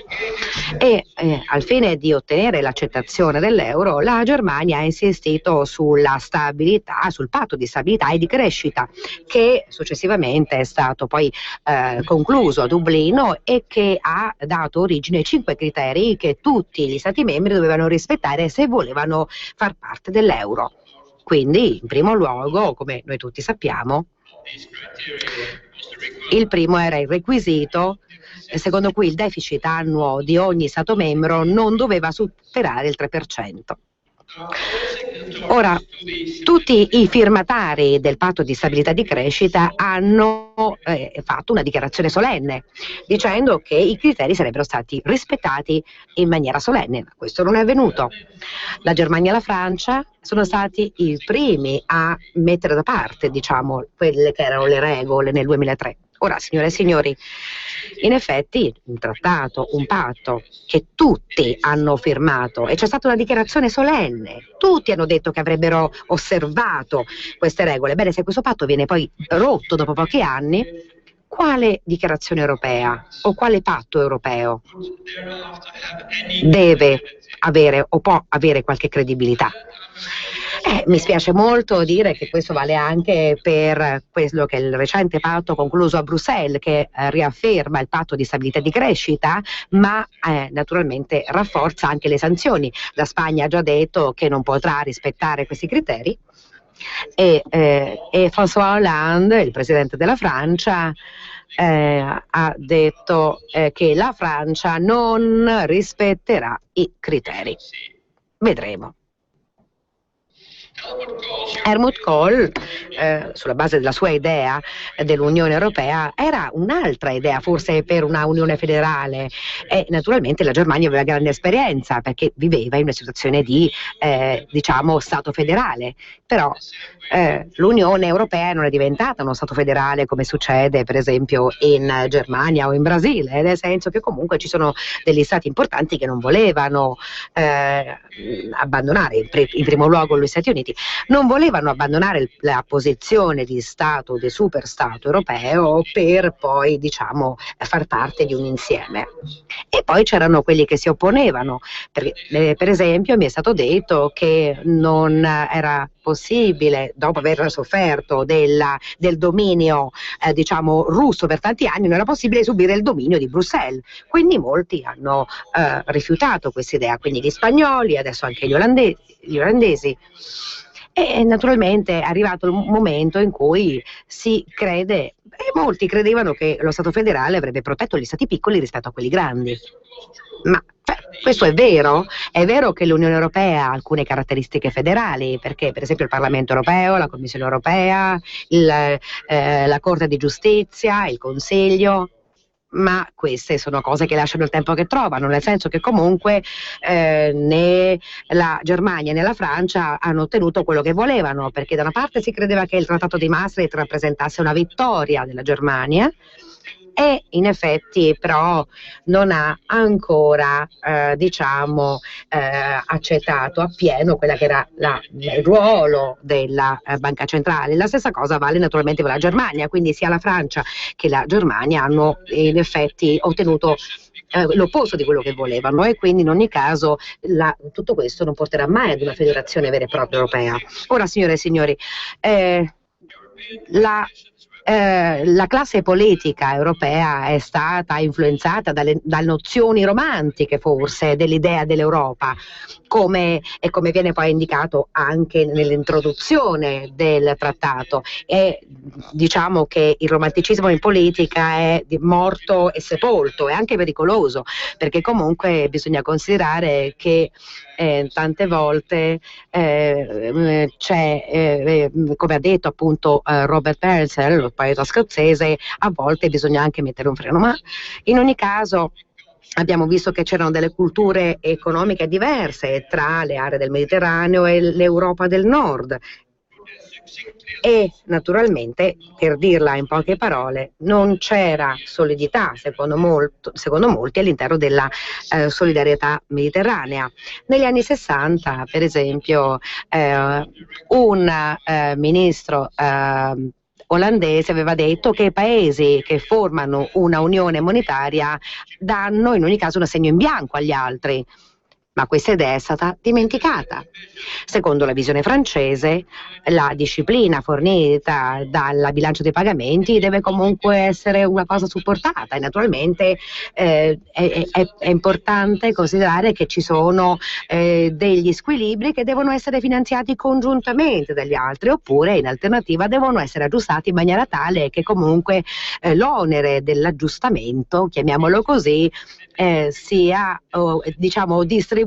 E al fine di ottenere l'accettazione dell'euro, la Germania ha insistito sulla stabilità, sul patto di stabilità e di crescita, che successivamente è stato poi concluso a Dublino e che ha dato origine ai 5 criteri che tutti gli Stati membri dovevano rispettare se volevano far parte dell'euro. Quindi, in primo luogo, come noi tutti sappiamo, il primo era il requisito secondo cui il deficit annuo di ogni Stato membro non doveva superare il 3%. Ora, tutti i firmatari del patto di stabilità e di crescita hanno fatto una dichiarazione solenne dicendo che i criteri sarebbero stati rispettati in maniera solenne, ma questo non è avvenuto. La Germania e la Francia sono stati i primi a mettere da parte, diciamo, quelle che erano le regole nel 2003. Ora, signore e signori, in effetti un trattato, un patto che tutti hanno firmato, e c'è stata una dichiarazione solenne, tutti hanno detto che avrebbero osservato queste regole. Bene, se questo patto viene poi rotto dopo pochi anni, quale dichiarazione europea o quale patto europeo deve avere o può avere qualche credibilità? Mi spiace molto dire che questo vale anche per quello che è il recente patto concluso a Bruxelles, che riafferma il patto di stabilità e di crescita, ma naturalmente rafforza anche le sanzioni. La Spagna ha già detto che non potrà rispettare questi criteri e François Hollande, il presidente della Francia, ha detto che la Francia non rispetterà i criteri. Vedremo. Helmut Kohl, sulla base della sua idea dell'Unione Europea, era un'altra idea forse per una Unione federale, e naturalmente la Germania aveva grande esperienza perché viveva in una situazione di diciamo Stato federale, però l'Unione Europea non è diventata uno Stato federale come succede per esempio in Germania o in Brasile, nel senso che comunque ci sono degli stati importanti che non volevano abbandonare, in primo luogo gli Stati Uniti, non volevano abbandonare la posizione di Stato, di superstato europeo, per poi diciamo far parte di un insieme. E poi c'erano quelli che si opponevano, perché per esempio mi è stato detto che non era possibile, dopo aver sofferto del dominio diciamo russo per tanti anni, non era possibile subire il dominio di Bruxelles, quindi molti hanno rifiutato questa idea, quindi gli spagnoli, adesso anche gli olandesi. E naturalmente è arrivato il momento in cui si crede, e molti credevano che lo Stato federale avrebbe protetto gli Stati piccoli rispetto a quelli grandi. Ma questo è vero che l'Unione Europea ha alcune caratteristiche federali, perché per esempio il Parlamento Europeo, la Commissione Europea, la Corte di Giustizia, il Consiglio, ma queste sono cose che lasciano il tempo che trovano, nel senso che comunque né la Germania né la Francia hanno ottenuto quello che volevano, perché da una parte si credeva che il Trattato di Maastricht rappresentasse una vittoria della Germania, e in effetti però non ha ancora diciamo accettato appieno quella che era il ruolo della banca centrale. La stessa cosa vale naturalmente per la Germania, quindi sia la Francia che la Germania hanno in effetti ottenuto l'opposto di quello che volevano, e quindi in ogni caso tutto questo non porterà mai ad una federazione vera e propria europea. Ora, signore e signori, la classe politica europea è stata influenzata dalle nozioni romantiche forse dell'idea dell'Europa, come viene poi indicato anche nell'introduzione del trattato, e diciamo che il romanticismo in politica è morto e sepolto, è anche pericoloso, perché comunque bisogna considerare che tante volte c'è, come ha detto appunto Robert Purcell, lo poeta scozzese, a volte bisogna anche mettere un freno, ma in ogni caso abbiamo visto che c'erano delle culture economiche diverse tra le aree del Mediterraneo e l'Europa del Nord. E naturalmente, per dirla in poche parole, non c'era solidità, secondo molti, all'interno della solidarietà mediterranea. Negli anni 60, per esempio, un ministro olandese aveva detto che i paesi che formano una unione monetaria danno in ogni caso un assegno in bianco agli altri. Ma questa idea è stata dimenticata. Secondo la visione francese, la disciplina fornita dalla bilancia dei pagamenti deve comunque essere una cosa supportata, e naturalmente è importante considerare che ci sono degli squilibri che devono essere finanziati congiuntamente dagli altri, oppure in alternativa devono essere aggiustati in maniera tale che comunque l'onere dell'aggiustamento, chiamiamolo così, sia diciamo distribuito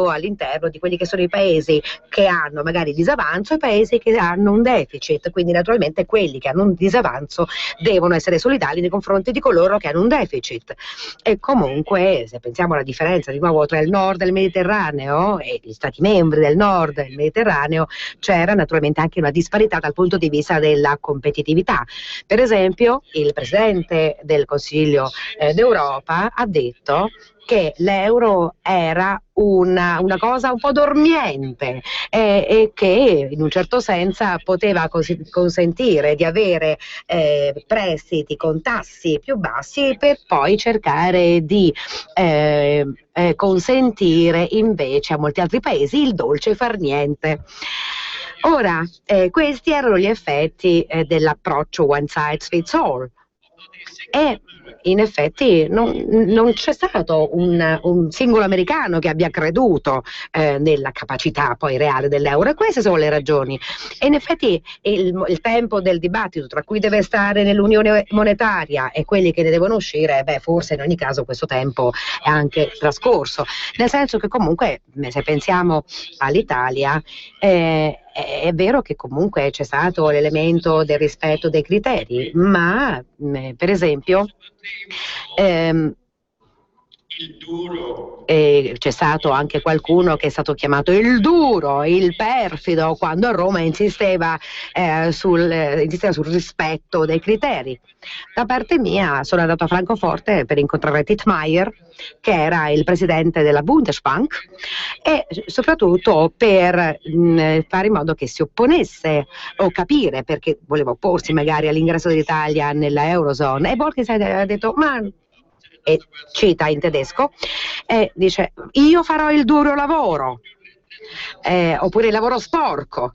all'interno di quelli che sono i paesi che hanno magari disavanzo e i paesi che hanno un deficit. Quindi naturalmente quelli che hanno un disavanzo devono essere solidali nei confronti di coloro che hanno un deficit. E comunque, se pensiamo alla differenza di nuovo tra il nord del Mediterraneo e gli stati membri del nord del Mediterraneo, c'era naturalmente anche una disparità dal punto di vista della competitività. Per esempio, il presidente del Consiglio d'Europa ha detto che l'euro era una cosa un po' dormiente e che in un certo senso poteva consentire di avere prestiti con tassi più bassi, per poi cercare di consentire invece a molti altri paesi il dolce far niente. Ora, questi erano gli effetti dell'approccio one size fits all. E in effetti non c'è stato un singolo americano che abbia creduto nella capacità poi reale dell'euro, e queste sono le ragioni. E in effetti il tempo del dibattito tra cui deve stare nell'unione monetaria e quelli che ne devono uscire, forse in ogni caso questo tempo è anche trascorso, nel senso che comunque se pensiamo all'Italia, è vero che comunque c'è stato l'elemento del rispetto dei criteri, ma per esempio c'è stato anche qualcuno che è stato chiamato il duro, il perfido, quando a Roma insisteva sul rispetto dei criteri. Da parte mia sono andato a Francoforte per incontrare Tittmeyer, che era il presidente della Bundesbank, e soprattutto per fare in modo che si opponesse o capire perché voleva opporsi magari all'ingresso dell'Italia nella Eurozone. E Bolkestein ha detto, ma, e cita in tedesco, dice: io farò il duro lavoro, oppure il lavoro sporco.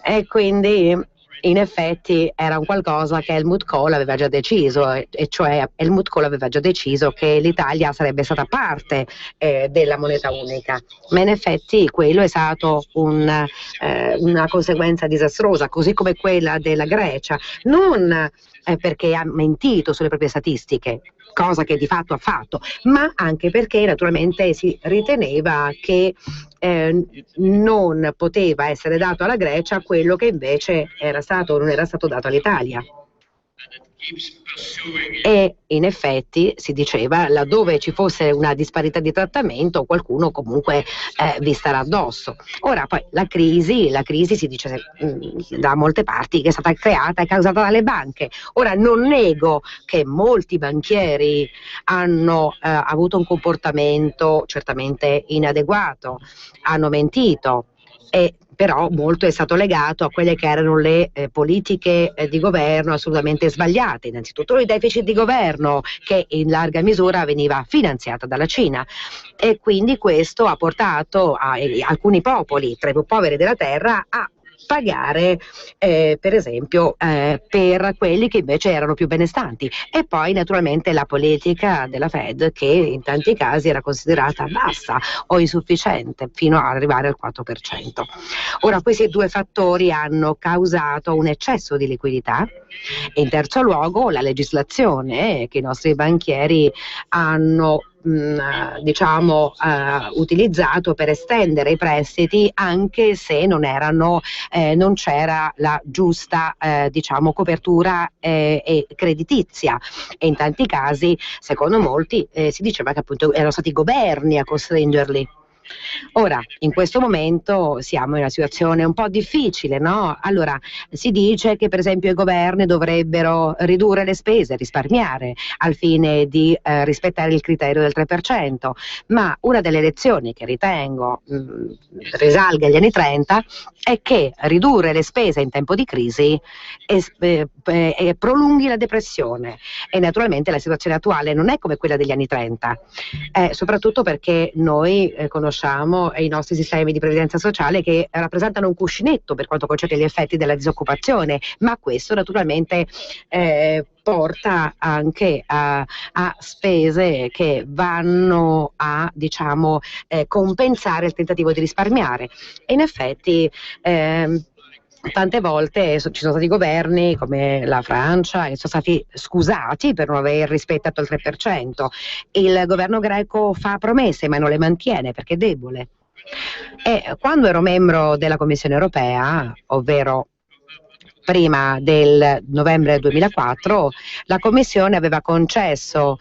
E quindi in effetti era un qualcosa che Helmut Kohl aveva già deciso, e cioè Helmut Kohl aveva già deciso che l'Italia sarebbe stata parte della moneta unica, ma in effetti quello è stato una conseguenza disastrosa, così come quella della Grecia, non perché ha mentito sulle proprie statistiche, cosa che di fatto ha fatto, ma anche perché naturalmente si riteneva che non poteva essere dato alla Grecia quello che invece non era stato dato all'Italia. E in effetti si diceva, laddove ci fosse una disparità di trattamento, qualcuno comunque vi starà addosso. Ora poi la crisi si dice da molte parti che è stata creata e causata dalle banche. Ora non nego che molti banchieri hanno avuto un comportamento certamente inadeguato, hanno mentito, però molto è stato legato a quelle che erano le politiche di governo assolutamente sbagliate. Innanzitutto il deficit di governo, che in larga misura veniva finanziata dalla Cina, e quindi questo ha portato alcuni popoli tra i più poveri della terra a pagare per esempio per quelli che invece erano più benestanti, e poi naturalmente la politica della Fed, che in tanti casi era considerata bassa o insufficiente fino ad arrivare al 4%. Ora questi due fattori hanno causato un eccesso di liquidità, e in terzo luogo la legislazione che i nostri banchieri hanno utilizzato per estendere i prestiti, anche se non c'era la giusta copertura creditizia, e in tanti casi, secondo molti, si diceva che appunto erano stati i governi a costringerli. Ora, in questo momento siamo in una situazione un po' difficile, no? Allora, si dice che per esempio i governi dovrebbero ridurre le spese, risparmiare, al fine di rispettare il criterio del 3%, ma una delle lezioni che ritengo risalga agli anni 30 è che ridurre le spese in tempo di crisi prolunghi la depressione, e naturalmente la situazione attuale non è come quella degli anni 30, soprattutto perché noi conosciamo i nostri sistemi di previdenza sociale, che rappresentano un cuscinetto per quanto concerne gli effetti della disoccupazione, ma questo naturalmente porta anche a spese che vanno a compensare il tentativo di risparmiare. E in effetti tante volte ci sono stati governi come la Francia che sono stati scusati per non aver rispettato il 3%. Il governo greco fa promesse ma non le mantiene perché è debole. E quando ero membro della Commissione europea, ovvero prima del novembre 2004, la Commissione aveva concesso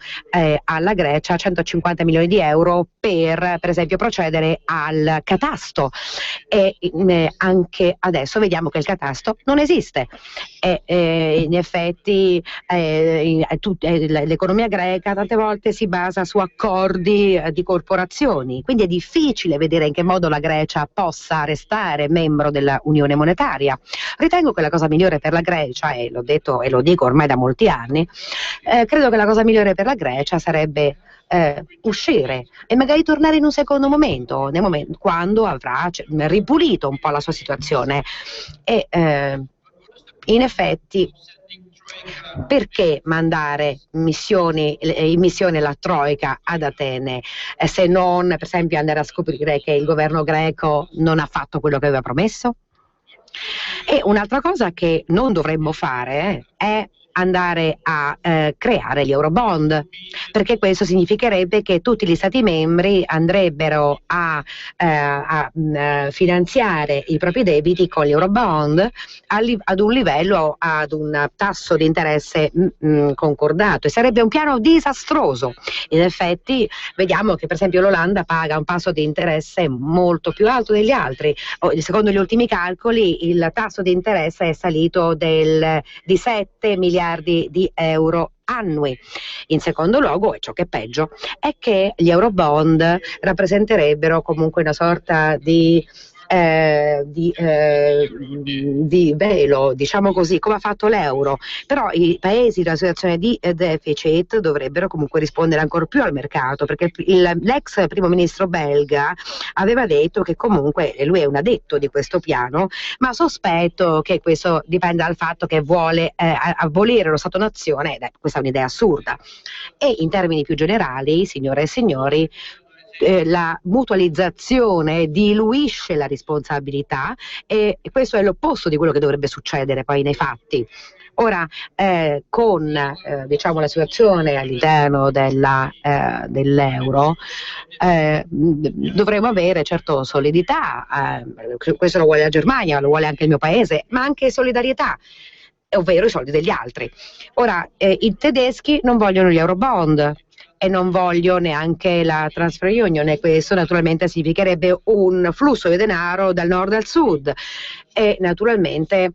alla Grecia 150 milioni di euro per esempio procedere al catasto, e anche adesso vediamo che il catasto non esiste. In effetti l'economia greca tante volte si basa su accordi di corporazioni, quindi è difficile vedere in che modo la Grecia possa restare membro della Unione monetaria. Ritengo che la cosa migliore per la Grecia, e l'ho detto e lo dico ormai da molti anni, credo che la cosa migliore per la Grecia sarebbe uscire e magari tornare in un secondo momento, quando avrà ripulito un po' la sua situazione. E in effetti, perché mandare in missione la Troika ad Atene, se non per esempio andare a scoprire che il governo greco non ha fatto quello che aveva promesso? E un'altra cosa che non dovremmo fare è andare a creare gli Eurobond, perché questo significherebbe che tutti gli Stati membri andrebbero a finanziare i propri debiti con gli Eurobond ad un livello, ad un tasso di interesse concordato, e sarebbe un piano disastroso. In effetti vediamo che per esempio l'Olanda paga un tasso di interesse molto più alto degli altri. Secondo gli ultimi calcoli il tasso di interesse è salito di 7 miliardi di euro annui. In secondo luogo, e ciò che è peggio, è che gli Eurobond rappresenterebbero comunque una sorta di velo, diciamo così, come ha fatto l'euro, però i paesi in una situazione di deficit dovrebbero comunque rispondere ancora più al mercato, perché l'ex primo ministro belga aveva detto che comunque, e lui è un addetto di questo piano, ma sospetto che questo dipenda dal fatto che vuole abolire lo Stato-nazione, ed questa è un'idea assurda. E in termini più generali, signore e signori, la mutualizzazione diluisce la responsabilità, e questo è l'opposto di quello che dovrebbe succedere poi nei fatti. Ora, con diciamo la situazione all'interno dell'euro, dovremo avere certo solidità, questo lo vuole la Germania, lo vuole anche il mio paese, ma anche solidarietà, ovvero i soldi degli altri. Ora, i tedeschi non vogliono gli Eurobond e non voglio neanche la transfer union, e questo naturalmente significherebbe un flusso di denaro dal nord al sud, e naturalmente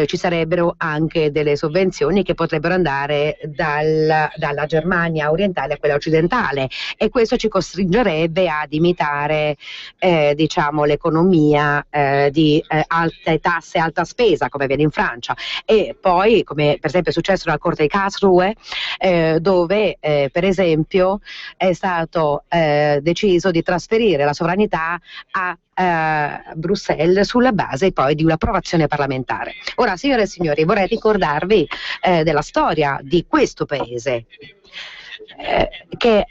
ci sarebbero anche delle sovvenzioni che potrebbero andare dalla Germania orientale a quella occidentale, e questo ci costringerebbe ad imitare diciamo l'economia di alte tasse, alta spesa, come avviene in Francia. E poi, come per esempio è successo nella Corte di Karlsruhe, dove per esempio è stato deciso di trasferire la sovranità a Bruxelles sulla base poi di un'approvazione parlamentare. Ora, signore e signori, vorrei ricordarvi della storia di questo paese, che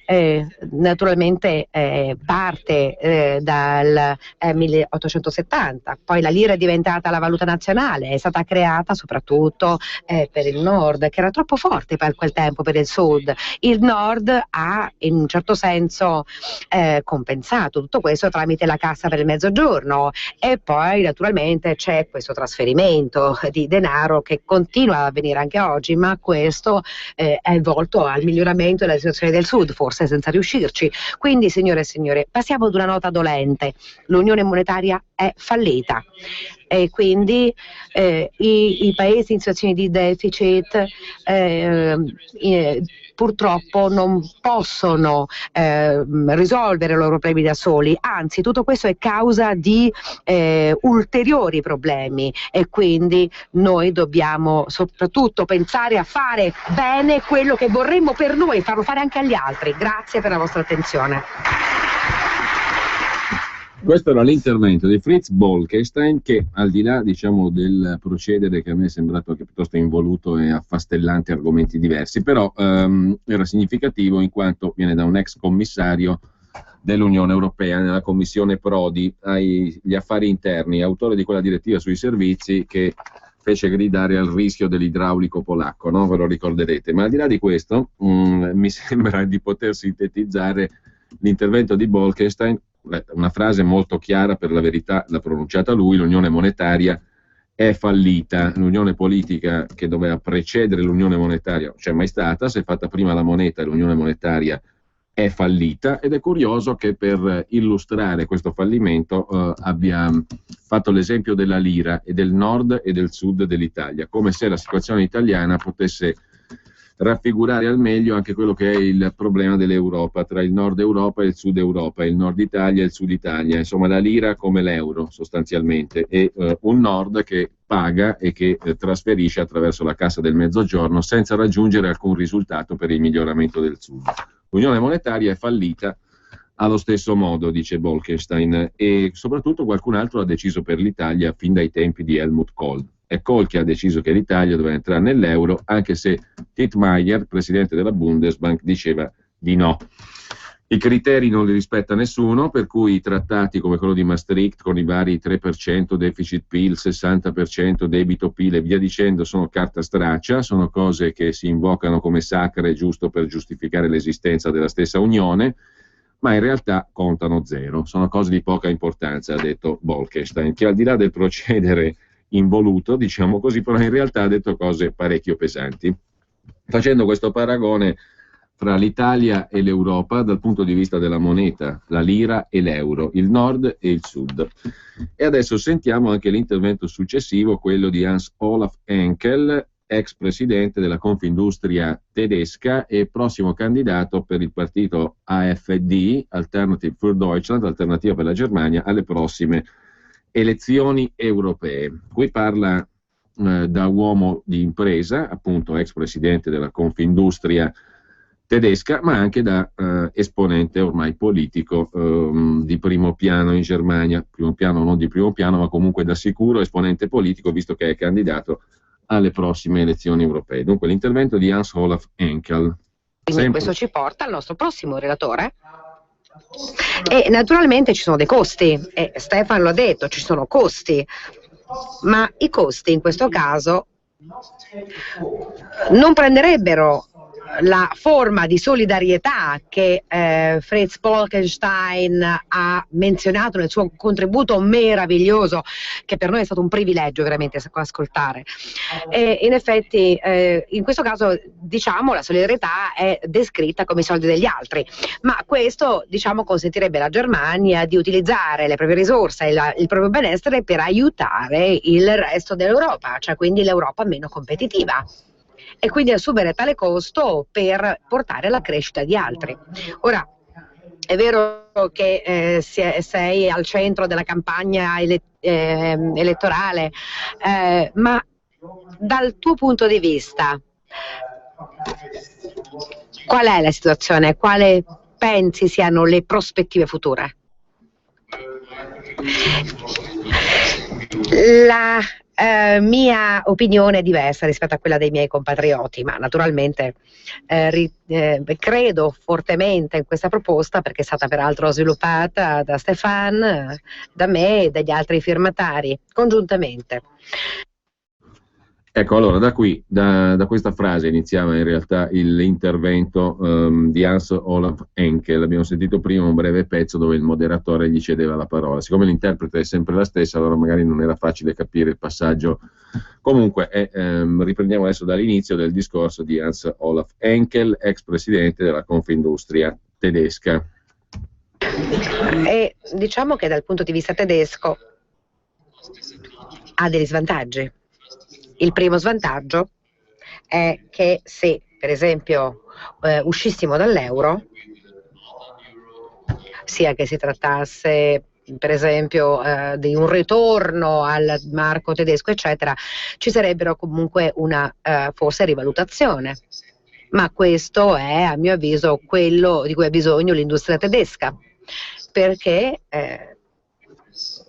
naturalmente parte dal 1870, poi la lira è diventata la valuta nazionale, è stata creata soprattutto per il nord, che era troppo forte per quel tempo per il sud. Il nord ha in un certo senso compensato tutto questo tramite la cassa per il mezzogiorno, e poi naturalmente c'è questo trasferimento di denaro che continua ad avvenire anche oggi, ma questo è volto al miglioramento della situazione del sud, forse senza riuscirci. Quindi, signore e signori, passiamo ad una nota dolente: l'unione monetaria è fallita, e quindi i paesi in situazioni di deficit purtroppo non possono risolvere i loro problemi da soli, anzi tutto questo è causa di ulteriori problemi, e quindi noi dobbiamo soprattutto pensare a fare bene quello che vorremmo per noi e farlo fare anche agli altri. Grazie per la vostra attenzione. Questo era l'intervento di Fritz Bolkestein, che al di là, diciamo, del procedere che a me è sembrato anche piuttosto involuto e affastellante argomenti diversi, però era significativo in quanto viene da un ex commissario dell'Unione Europea nella Commissione Prodi agli affari interni, autore di quella direttiva sui servizi che fece gridare al rischio dell'idraulico polacco, no? Ve lo ricorderete. Ma al di là di questo, mi sembra di poter sintetizzare l'intervento di Bolkestein. Una frase molto chiara, per la verità l'ha pronunciata lui: l'unione monetaria è fallita. L'unione politica che doveva precedere l'unione monetaria non c'è mai stata, si è fatta prima la moneta e l'unione monetaria è fallita, ed è curioso che per illustrare questo fallimento abbia fatto l'esempio della lira e del nord e del sud dell'Italia, come se la situazione italiana potesse raffigurare al meglio anche quello che è il problema dell'Europa, tra il nord Europa e il sud Europa, il nord Italia e il sud Italia, insomma la lira come l'euro sostanzialmente, e un nord che paga e che trasferisce attraverso la cassa del mezzogiorno senza raggiungere alcun risultato per il miglioramento del sud. L'unione monetaria è fallita allo stesso modo, dice Bolkestein, e soprattutto qualcun altro ha deciso per l'Italia fin dai tempi di Helmut Kohl. È Kohl che ha deciso che l'Italia doveva entrare nell'euro, anche se Dittmeier, presidente della Bundesbank, diceva di no. I criteri non li rispetta nessuno, per cui i trattati come quello di Maastricht, con i vari 3% deficit PIL, 60% debito PIL e via dicendo, sono carta straccia, sono cose che si invocano come sacre giusto per giustificare l'esistenza della stessa Unione, ma in realtà contano zero, sono cose di poca importanza, ha detto Bolkestein, che al di là del procedere involuto, diciamo così, però in realtà ha detto cose parecchio pesanti. Facendo questo paragone fra l'Italia e l'Europa dal punto di vista della moneta, la lira e l'euro, il nord e il sud. E adesso sentiamo anche l'intervento successivo, quello di Hans Olaf Henkel, ex presidente della Confindustria tedesca e prossimo candidato per il partito AfD, Alternative für Deutschland, Alternativa per la Germania, alle prossime elezioni europee. Qui parla da uomo di impresa, appunto ex presidente della Confindustria tedesca, ma anche da esponente ormai politico di primo piano in Germania, primo piano non di primo piano, ma comunque da sicuro esponente politico, visto che è candidato alle prossime elezioni europee. Dunque l'intervento di Hans Olaf Henkel. Quindi questo ci porta al nostro prossimo relatore. E naturalmente ci sono dei costi, e Stefan lo ha detto, ci sono costi, ma i costi in questo caso non prenderebbero la forma di solidarietà che Fritz Bolkestein ha menzionato nel suo contributo meraviglioso, che per noi è stato un privilegio veramente ascoltare. E in effetti in questo caso diciamo la solidarietà è descritta come i soldi degli altri, ma questo diciamo consentirebbe alla Germania di utilizzare le proprie risorse e il proprio benessere per aiutare il resto dell'Europa, cioè quindi l'Europa meno competitiva, e quindi assumere tale costo per portare alla crescita di altri. Ora, è vero che sei al centro della campagna elettorale, ma dal tuo punto di vista, qual è la situazione? Quale pensi siano le prospettive future? La mia opinione è diversa rispetto a quella dei miei compatrioti, ma naturalmente credo fortemente in questa proposta, perché è stata peraltro sviluppata da Stefan, da me e dagli altri firmatari congiuntamente. Ecco, allora da qui, da questa frase iniziava in realtà l'intervento di Hans Olaf Henkel. Abbiamo sentito prima un breve pezzo dove il moderatore gli cedeva la parola. Siccome l'interprete è sempre la stessa, allora magari non era facile capire il passaggio. Comunque, riprendiamo adesso dall'inizio del discorso di Hans Olaf Henkel, ex presidente della Confindustria tedesca. E diciamo che dal punto di vista tedesco ha degli svantaggi. Il primo svantaggio è che se, per esempio, uscissimo dall'euro, sia che si trattasse, per esempio, di un ritorno al marco tedesco, eccetera, ci sarebbero comunque una forse rivalutazione. Ma questo è, a mio avviso, quello di cui ha bisogno l'industria tedesca, perché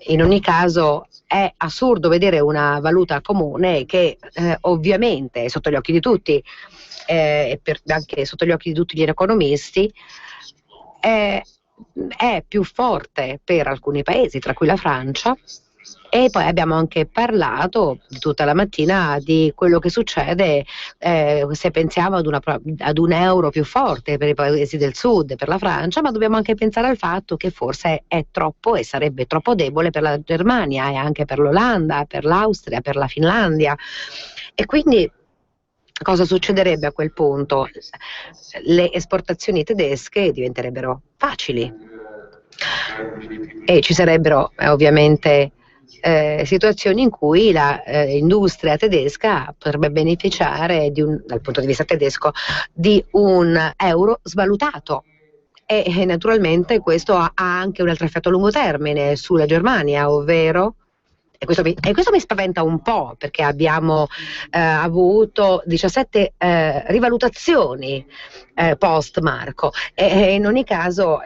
in ogni caso è assurdo vedere una valuta comune che ovviamente è sotto gli occhi di tutti, e anche sotto gli occhi di tutti gli economisti, è più forte per alcuni paesi, tra cui la Francia. E poi abbiamo anche parlato tutta la mattina di quello che succede se pensiamo ad un euro più forte per i paesi del sud, per la Francia, ma dobbiamo anche pensare al fatto che forse è troppo e sarebbe troppo debole per la Germania e anche per l'Olanda, per l'Austria, per la Finlandia. E quindi cosa succederebbe a quel punto? Le esportazioni tedesche diventerebbero facili e ci sarebbero ovviamente situazioni in cui l'industria tedesca potrebbe beneficiare dal punto di vista tedesco di un euro svalutato, e naturalmente questo ha anche un altro effetto a lungo termine sulla Germania, ovvero E questo mi spaventa un po', perché abbiamo avuto 17 rivalutazioni post Marco, e in ogni caso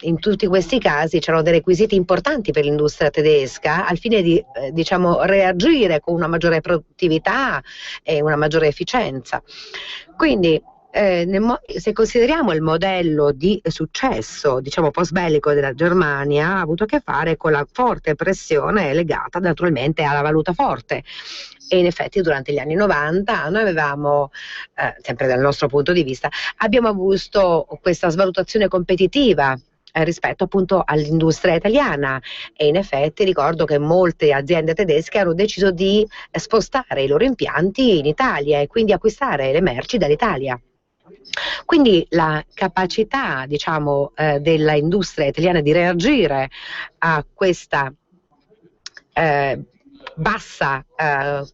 in tutti questi casi c'erano dei requisiti importanti per l'industria tedesca al fine di diciamo reagire con una maggiore produttività e una maggiore efficienza. Quindi se consideriamo il modello di successo, diciamo, post-bellico della Germania, ha avuto a che fare con la forte pressione legata naturalmente alla valuta forte. E in effetti durante gli anni 90 noi avevamo, sempre dal nostro punto di vista, abbiamo avuto questa svalutazione competitiva rispetto appunto all'industria italiana, e in effetti ricordo che molte aziende tedesche hanno deciso di spostare i loro impianti in Italia e quindi acquistare le merci dall'Italia. Quindi la capacità, diciamo, della industria italiana di reagire a questa bassa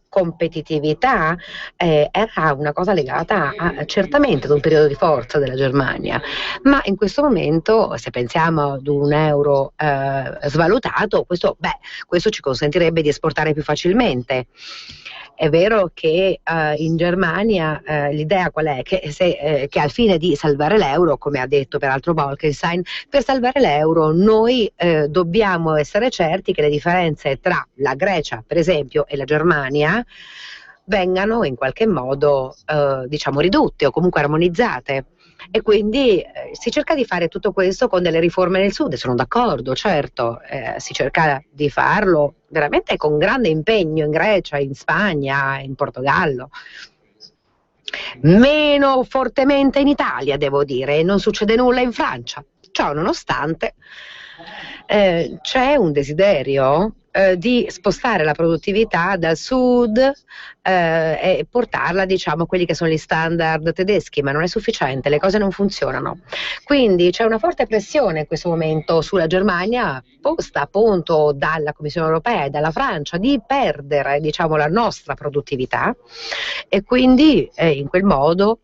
competitività era una cosa legata certamente ad un periodo di forza della Germania, ma in questo momento, se pensiamo ad un euro svalutato, questo ci consentirebbe di esportare più facilmente. È vero che in Germania l'idea qual è? Che al fine di salvare l'euro, come ha detto peraltro Bolkestein, per salvare l'euro noi dobbiamo essere certi che le differenze tra la Grecia, per esempio, e la Germania vengano in qualche modo diciamo ridotte o comunque armonizzate. E quindi si cerca di fare tutto questo con delle riforme nel sud, sono d'accordo, certo, si cerca di farlo veramente con grande impegno in Grecia, in Spagna, in Portogallo. Meno fortemente in Italia, devo dire, non succede nulla in Francia. Ciò nonostante c'è un desiderio di spostare la produttività dal sud e portarla, diciamo, a quelli che sono gli standard tedeschi, ma non è sufficiente, le cose non funzionano. Quindi c'è una forte pressione in questo momento sulla Germania, posta appunto dalla Commissione europea e dalla Francia, di perdere, diciamo, la nostra produttività, e quindi in quel modo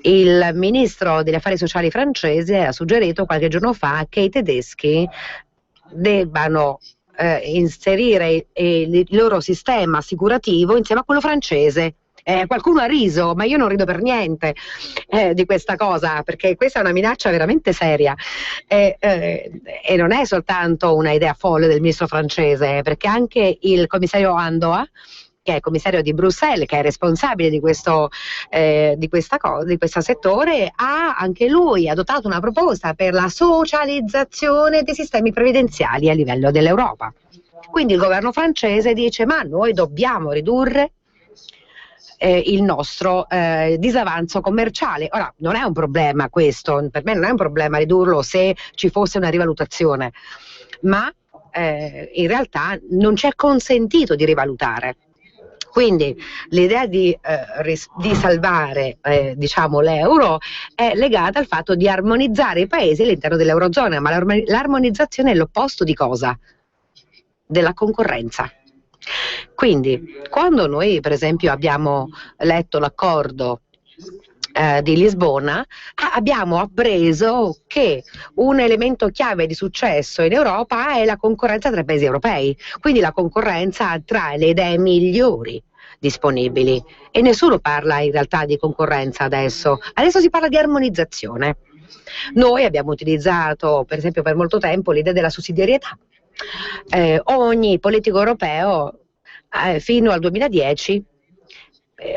il ministro degli affari sociali francese ha suggerito qualche giorno fa che i tedeschi debbano inserire il loro sistema assicurativo insieme a quello francese. Qualcuno ha riso, ma io non rido per niente di questa cosa, perché questa è una minaccia veramente seria e non è soltanto una idea folle del ministro francese, perché anche il commissario Andor, che è commissario di Bruxelles, che è responsabile di questo settore, ha anche lui adottato una proposta per la socializzazione dei sistemi previdenziali a livello dell'Europa. Quindi il governo francese dice: ma noi dobbiamo ridurre il nostro disavanzo commerciale. Ora, non è un problema questo, per me non è un problema ridurlo se ci fosse una rivalutazione, ma in realtà non c'è consentito di rivalutare. Quindi l'idea di salvare diciamo l'euro è legata al fatto di armonizzare i paesi all'interno dell'eurozona, ma l'armonizzazione è l'opposto di cosa? Della concorrenza. Quindi quando noi per esempio abbiamo letto l'accordo di Lisbona, abbiamo appreso che un elemento chiave di successo in Europa è la concorrenza tra i paesi europei, quindi la concorrenza tra le idee migliori disponibili, e nessuno parla in realtà di concorrenza adesso si parla di armonizzazione. Noi abbiamo utilizzato per esempio per molto tempo l'idea della sussidiarietà. Ogni politico europeo fino al 2010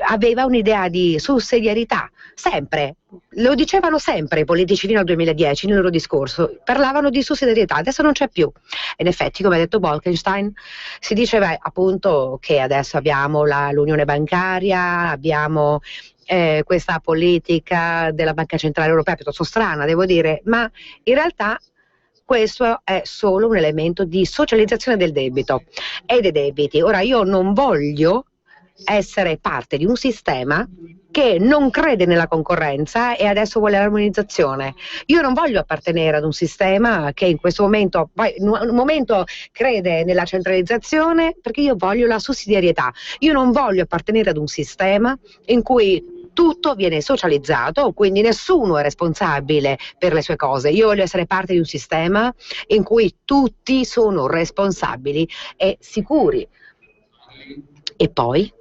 aveva un'idea di sussidiarietà, sempre, lo dicevano sempre i politici fino al 2010 nel loro discorso, parlavano di sussidiarietà, adesso non c'è più. In effetti, come ha detto Bolkestein, si diceva appunto che adesso abbiamo l'unione bancaria, abbiamo questa politica della Banca Centrale Europea piuttosto strana, devo dire, ma in realtà questo è solo un elemento di socializzazione del debito e dei debiti. Ora, io non voglio essere parte di un sistema che non crede nella concorrenza e adesso vuole l'armonizzazione. Io non voglio appartenere ad un sistema che in questo momento, un momento crede nella centralizzazione, perché io voglio la sussidiarietà. Io non voglio appartenere ad un sistema in cui tutto viene socializzato, quindi nessuno è responsabile per le sue cose. Io voglio essere parte di un sistema in cui tutti sono responsabili e sicuri. E poi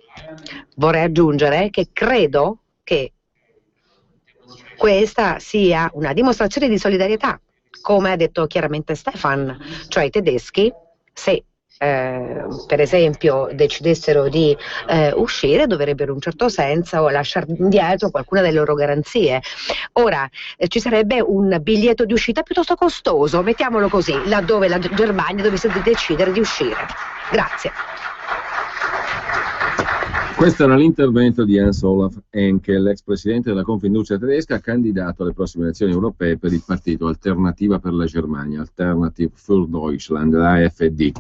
vorrei aggiungere che credo che questa sia una dimostrazione di solidarietà, come ha detto chiaramente Stefan, cioè i tedeschi, se per esempio decidessero di uscire, dovrebbero in un certo senso lasciare indietro qualcuna delle loro garanzie. Ora ci sarebbe un biglietto di uscita piuttosto costoso, mettiamolo così, laddove la Germania dovesse decidere di uscire. Grazie. Questo era l'intervento di Hans-Olaf Henkel, ex presidente della Confindustria tedesca, candidato alle prossime elezioni europee per il partito Alternativa per la Germania, Alternative für Deutschland, l'AfD,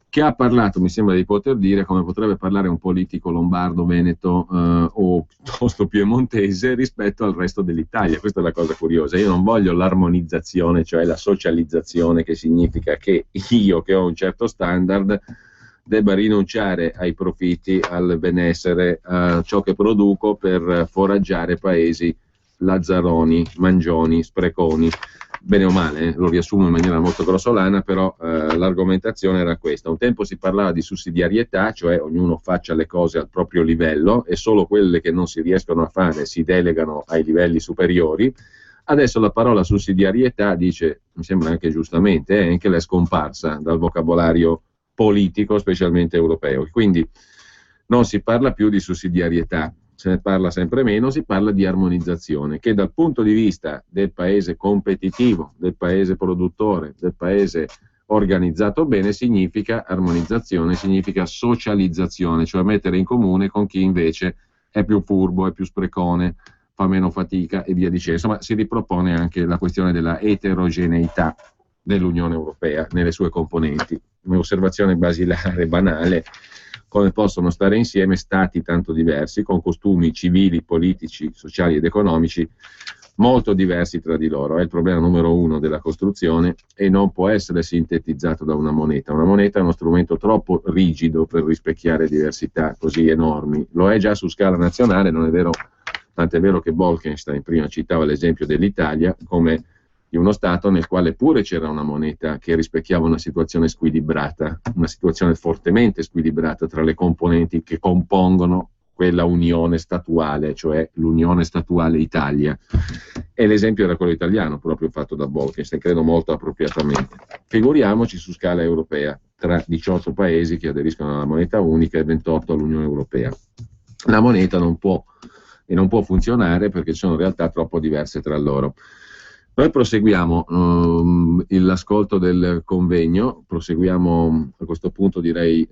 che ha parlato, mi sembra di poter dire, come potrebbe parlare un politico lombardo, veneto o piuttosto piemontese rispetto al resto dell'Italia. Questa è la cosa curiosa. Io non voglio l'armonizzazione, cioè la socializzazione, che significa che io, che ho un certo standard, debba rinunciare ai profitti, al benessere, a ciò che produco per foraggiare paesi lazzaroni, mangioni, spreconi. Bene o male, lo riassumo in maniera molto grossolana, però l'argomentazione era questa. Un tempo si parlava di sussidiarietà, cioè ognuno faccia le cose al proprio livello e solo quelle che non si riescono a fare si delegano ai livelli superiori. Adesso la parola sussidiarietà, dice, mi sembra anche giustamente, anche è scomparsa dal vocabolario politico, specialmente europeo. Quindi non si parla più di sussidiarietà, se ne parla sempre meno, si parla di armonizzazione, che dal punto di vista del paese competitivo, del paese produttore, del paese organizzato bene, significa armonizzazione, significa socializzazione, cioè mettere in comune con chi invece è più furbo, è più sprecone, fa meno fatica e via dicendo. Insomma, si ripropone anche la questione della eterogeneità dell'Unione Europea nelle sue componenti. Un'osservazione basilare, banale: come possono stare insieme stati tanto diversi, con costumi civili, politici, sociali ed economici molto diversi tra di loro. È il problema numero uno della costruzione e non può essere sintetizzato da una moneta. Una moneta è uno strumento troppo rigido per rispecchiare diversità così enormi. Lo è già su scala nazionale, non è vero? Tant'è vero che Bolkestein prima citava l'esempio dell'Italia come di uno Stato nel quale pure c'era una moneta che rispecchiava una situazione squilibrata, una situazione fortemente squilibrata tra le componenti che compongono quella unione statuale, cioè l'Unione Statuale Italia. E l'esempio era quello italiano, proprio fatto da Bolkestein, credo molto appropriatamente. Figuriamoci su scala europea, tra 18 paesi che aderiscono alla moneta unica e 28 all'Unione Europea. La moneta non può funzionare perché ci sono realtà troppo diverse tra loro. Noi proseguiamo l'ascolto del convegno, proseguiamo a questo punto direi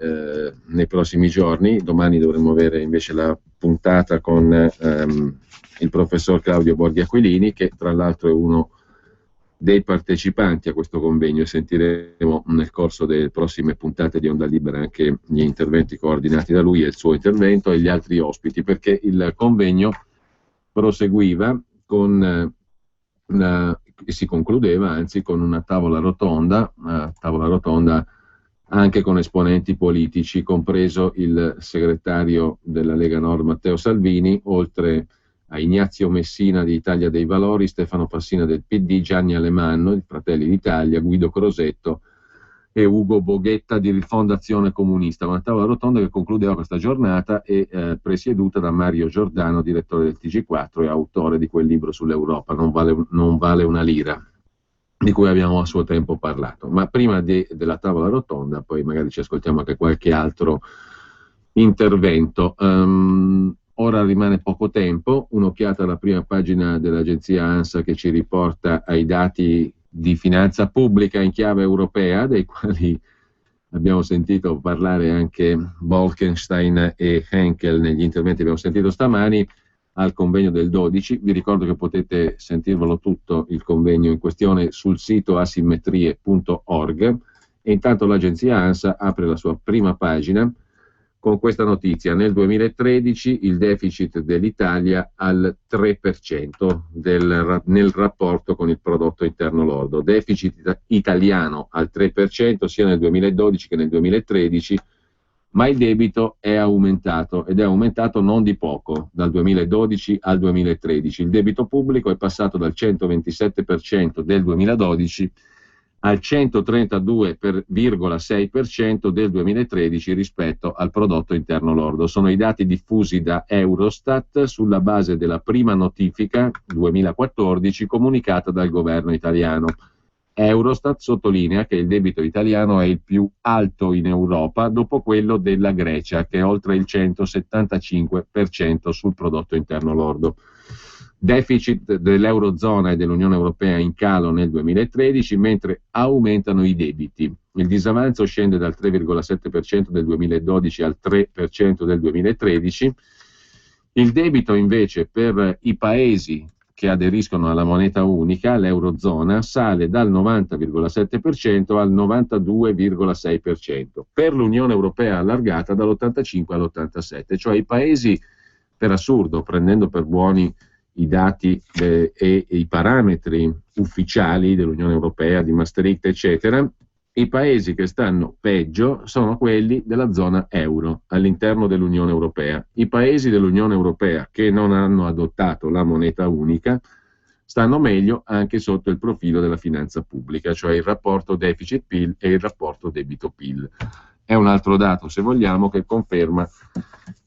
nei prossimi giorni. Domani dovremo avere invece la puntata con il professor Claudio Borghi Aquilini, che tra l'altro è uno dei partecipanti a questo convegno, e sentiremo nel corso delle prossime puntate di Onda Libera anche gli interventi coordinati da lui e il suo intervento e gli altri ospiti, perché il convegno proseguiva con si concludeva anzi con una tavola rotonda anche con esponenti politici, compreso il segretario della Lega Nord Matteo Salvini, oltre a Ignazio Messina di Italia dei Valori, Stefano Fassina del PD, Gianni Alemanno di Fratelli d'Italia, Guido Crosetto e Ugo Boghetta di Rifondazione Comunista. Una tavola rotonda che concludeva questa giornata e presieduta da Mario Giordano, direttore del TG4 e autore di quel libro sull'Europa, non vale una lira, di cui abbiamo a suo tempo parlato. Ma prima della tavola rotonda, poi magari ci ascoltiamo anche qualche altro intervento. Ora rimane poco tempo, un'occhiata alla prima pagina dell'agenzia ANSA che ci riporta ai dati di finanza pubblica in chiave europea, dei quali abbiamo sentito parlare anche Bolkestein e Henkel negli interventi che abbiamo sentito stamani al convegno del 12. Vi ricordo che potete sentirvelo tutto il convegno in questione sul sito asimmetrie.org, e intanto l'agenzia ANSA apre la sua prima pagina con questa notizia: nel 2013 il deficit dell'Italia al 3% nel rapporto con il prodotto interno lordo. Deficit italiano al 3% sia nel 2012 che nel 2013, ma il debito è aumentato ed è aumentato non di poco, dal 2012 al 2013. Il debito pubblico è passato dal 127% del 2012 al 132,6% del 2013 rispetto al prodotto interno lordo. Sono i dati diffusi da Eurostat sulla base della prima notifica 2014 comunicata dal governo italiano. Eurostat sottolinea che il debito italiano è il più alto in Europa dopo quello della Grecia, che è oltre il 175% sul prodotto interno lordo. Deficit dell'Eurozona e dell'Unione Europea in calo nel 2013, mentre aumentano i debiti. Il disavanzo scende dal 3,7% del 2012 al 3% del 2013. Il debito invece per i paesi che aderiscono alla moneta unica, l'Eurozona, sale dal 90,7% al 92,6%. Per l'Unione Europea allargata dall'85 all'87%, cioè i paesi, per assurdo, prendendo per buoni i dati e i parametri ufficiali dell'Unione Europea, di Maastricht, eccetera, i paesi che stanno peggio sono quelli della zona euro all'interno dell'Unione Europea. I paesi dell'Unione Europea che non hanno adottato la moneta unica stanno meglio anche sotto il profilo della finanza pubblica, cioè il rapporto deficit-PIL e il rapporto debito-PIL. È un altro dato, se vogliamo, che conferma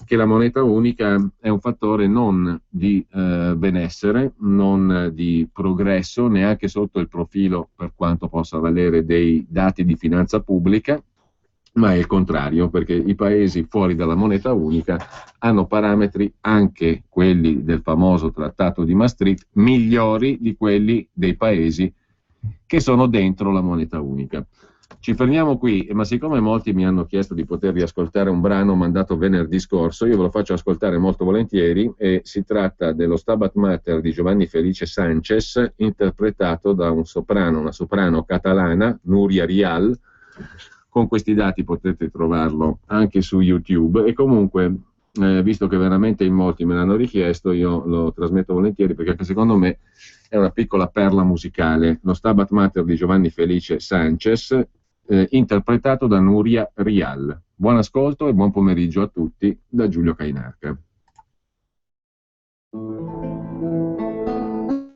che la moneta unica è un fattore non di benessere, non di progresso, neanche sotto il profilo, per quanto possa valere, dei dati di finanza pubblica, ma è il contrario, perché i paesi fuori dalla moneta unica hanno parametri, anche quelli del famoso Trattato di Maastricht, migliori di quelli dei paesi che sono dentro la moneta unica. Ci fermiamo qui, ma siccome molti mi hanno chiesto di poter riascoltare un brano mandato venerdì scorso, io ve lo faccio ascoltare molto volentieri, e si tratta dello Stabat Mater di Giovanni Felice Sánchez, interpretato da una soprano catalana, Núria Rial. Con questi dati potete trovarlo anche su YouTube, e comunque, visto che veramente in molti me l'hanno richiesto, io lo trasmetto volentieri, perché anche secondo me è una piccola perla musicale. Lo Stabat Mater di Giovanni Felice Sánchez, interpretato da Núria Rial. Buon ascolto e buon pomeriggio a tutti da Giulio Cainarca.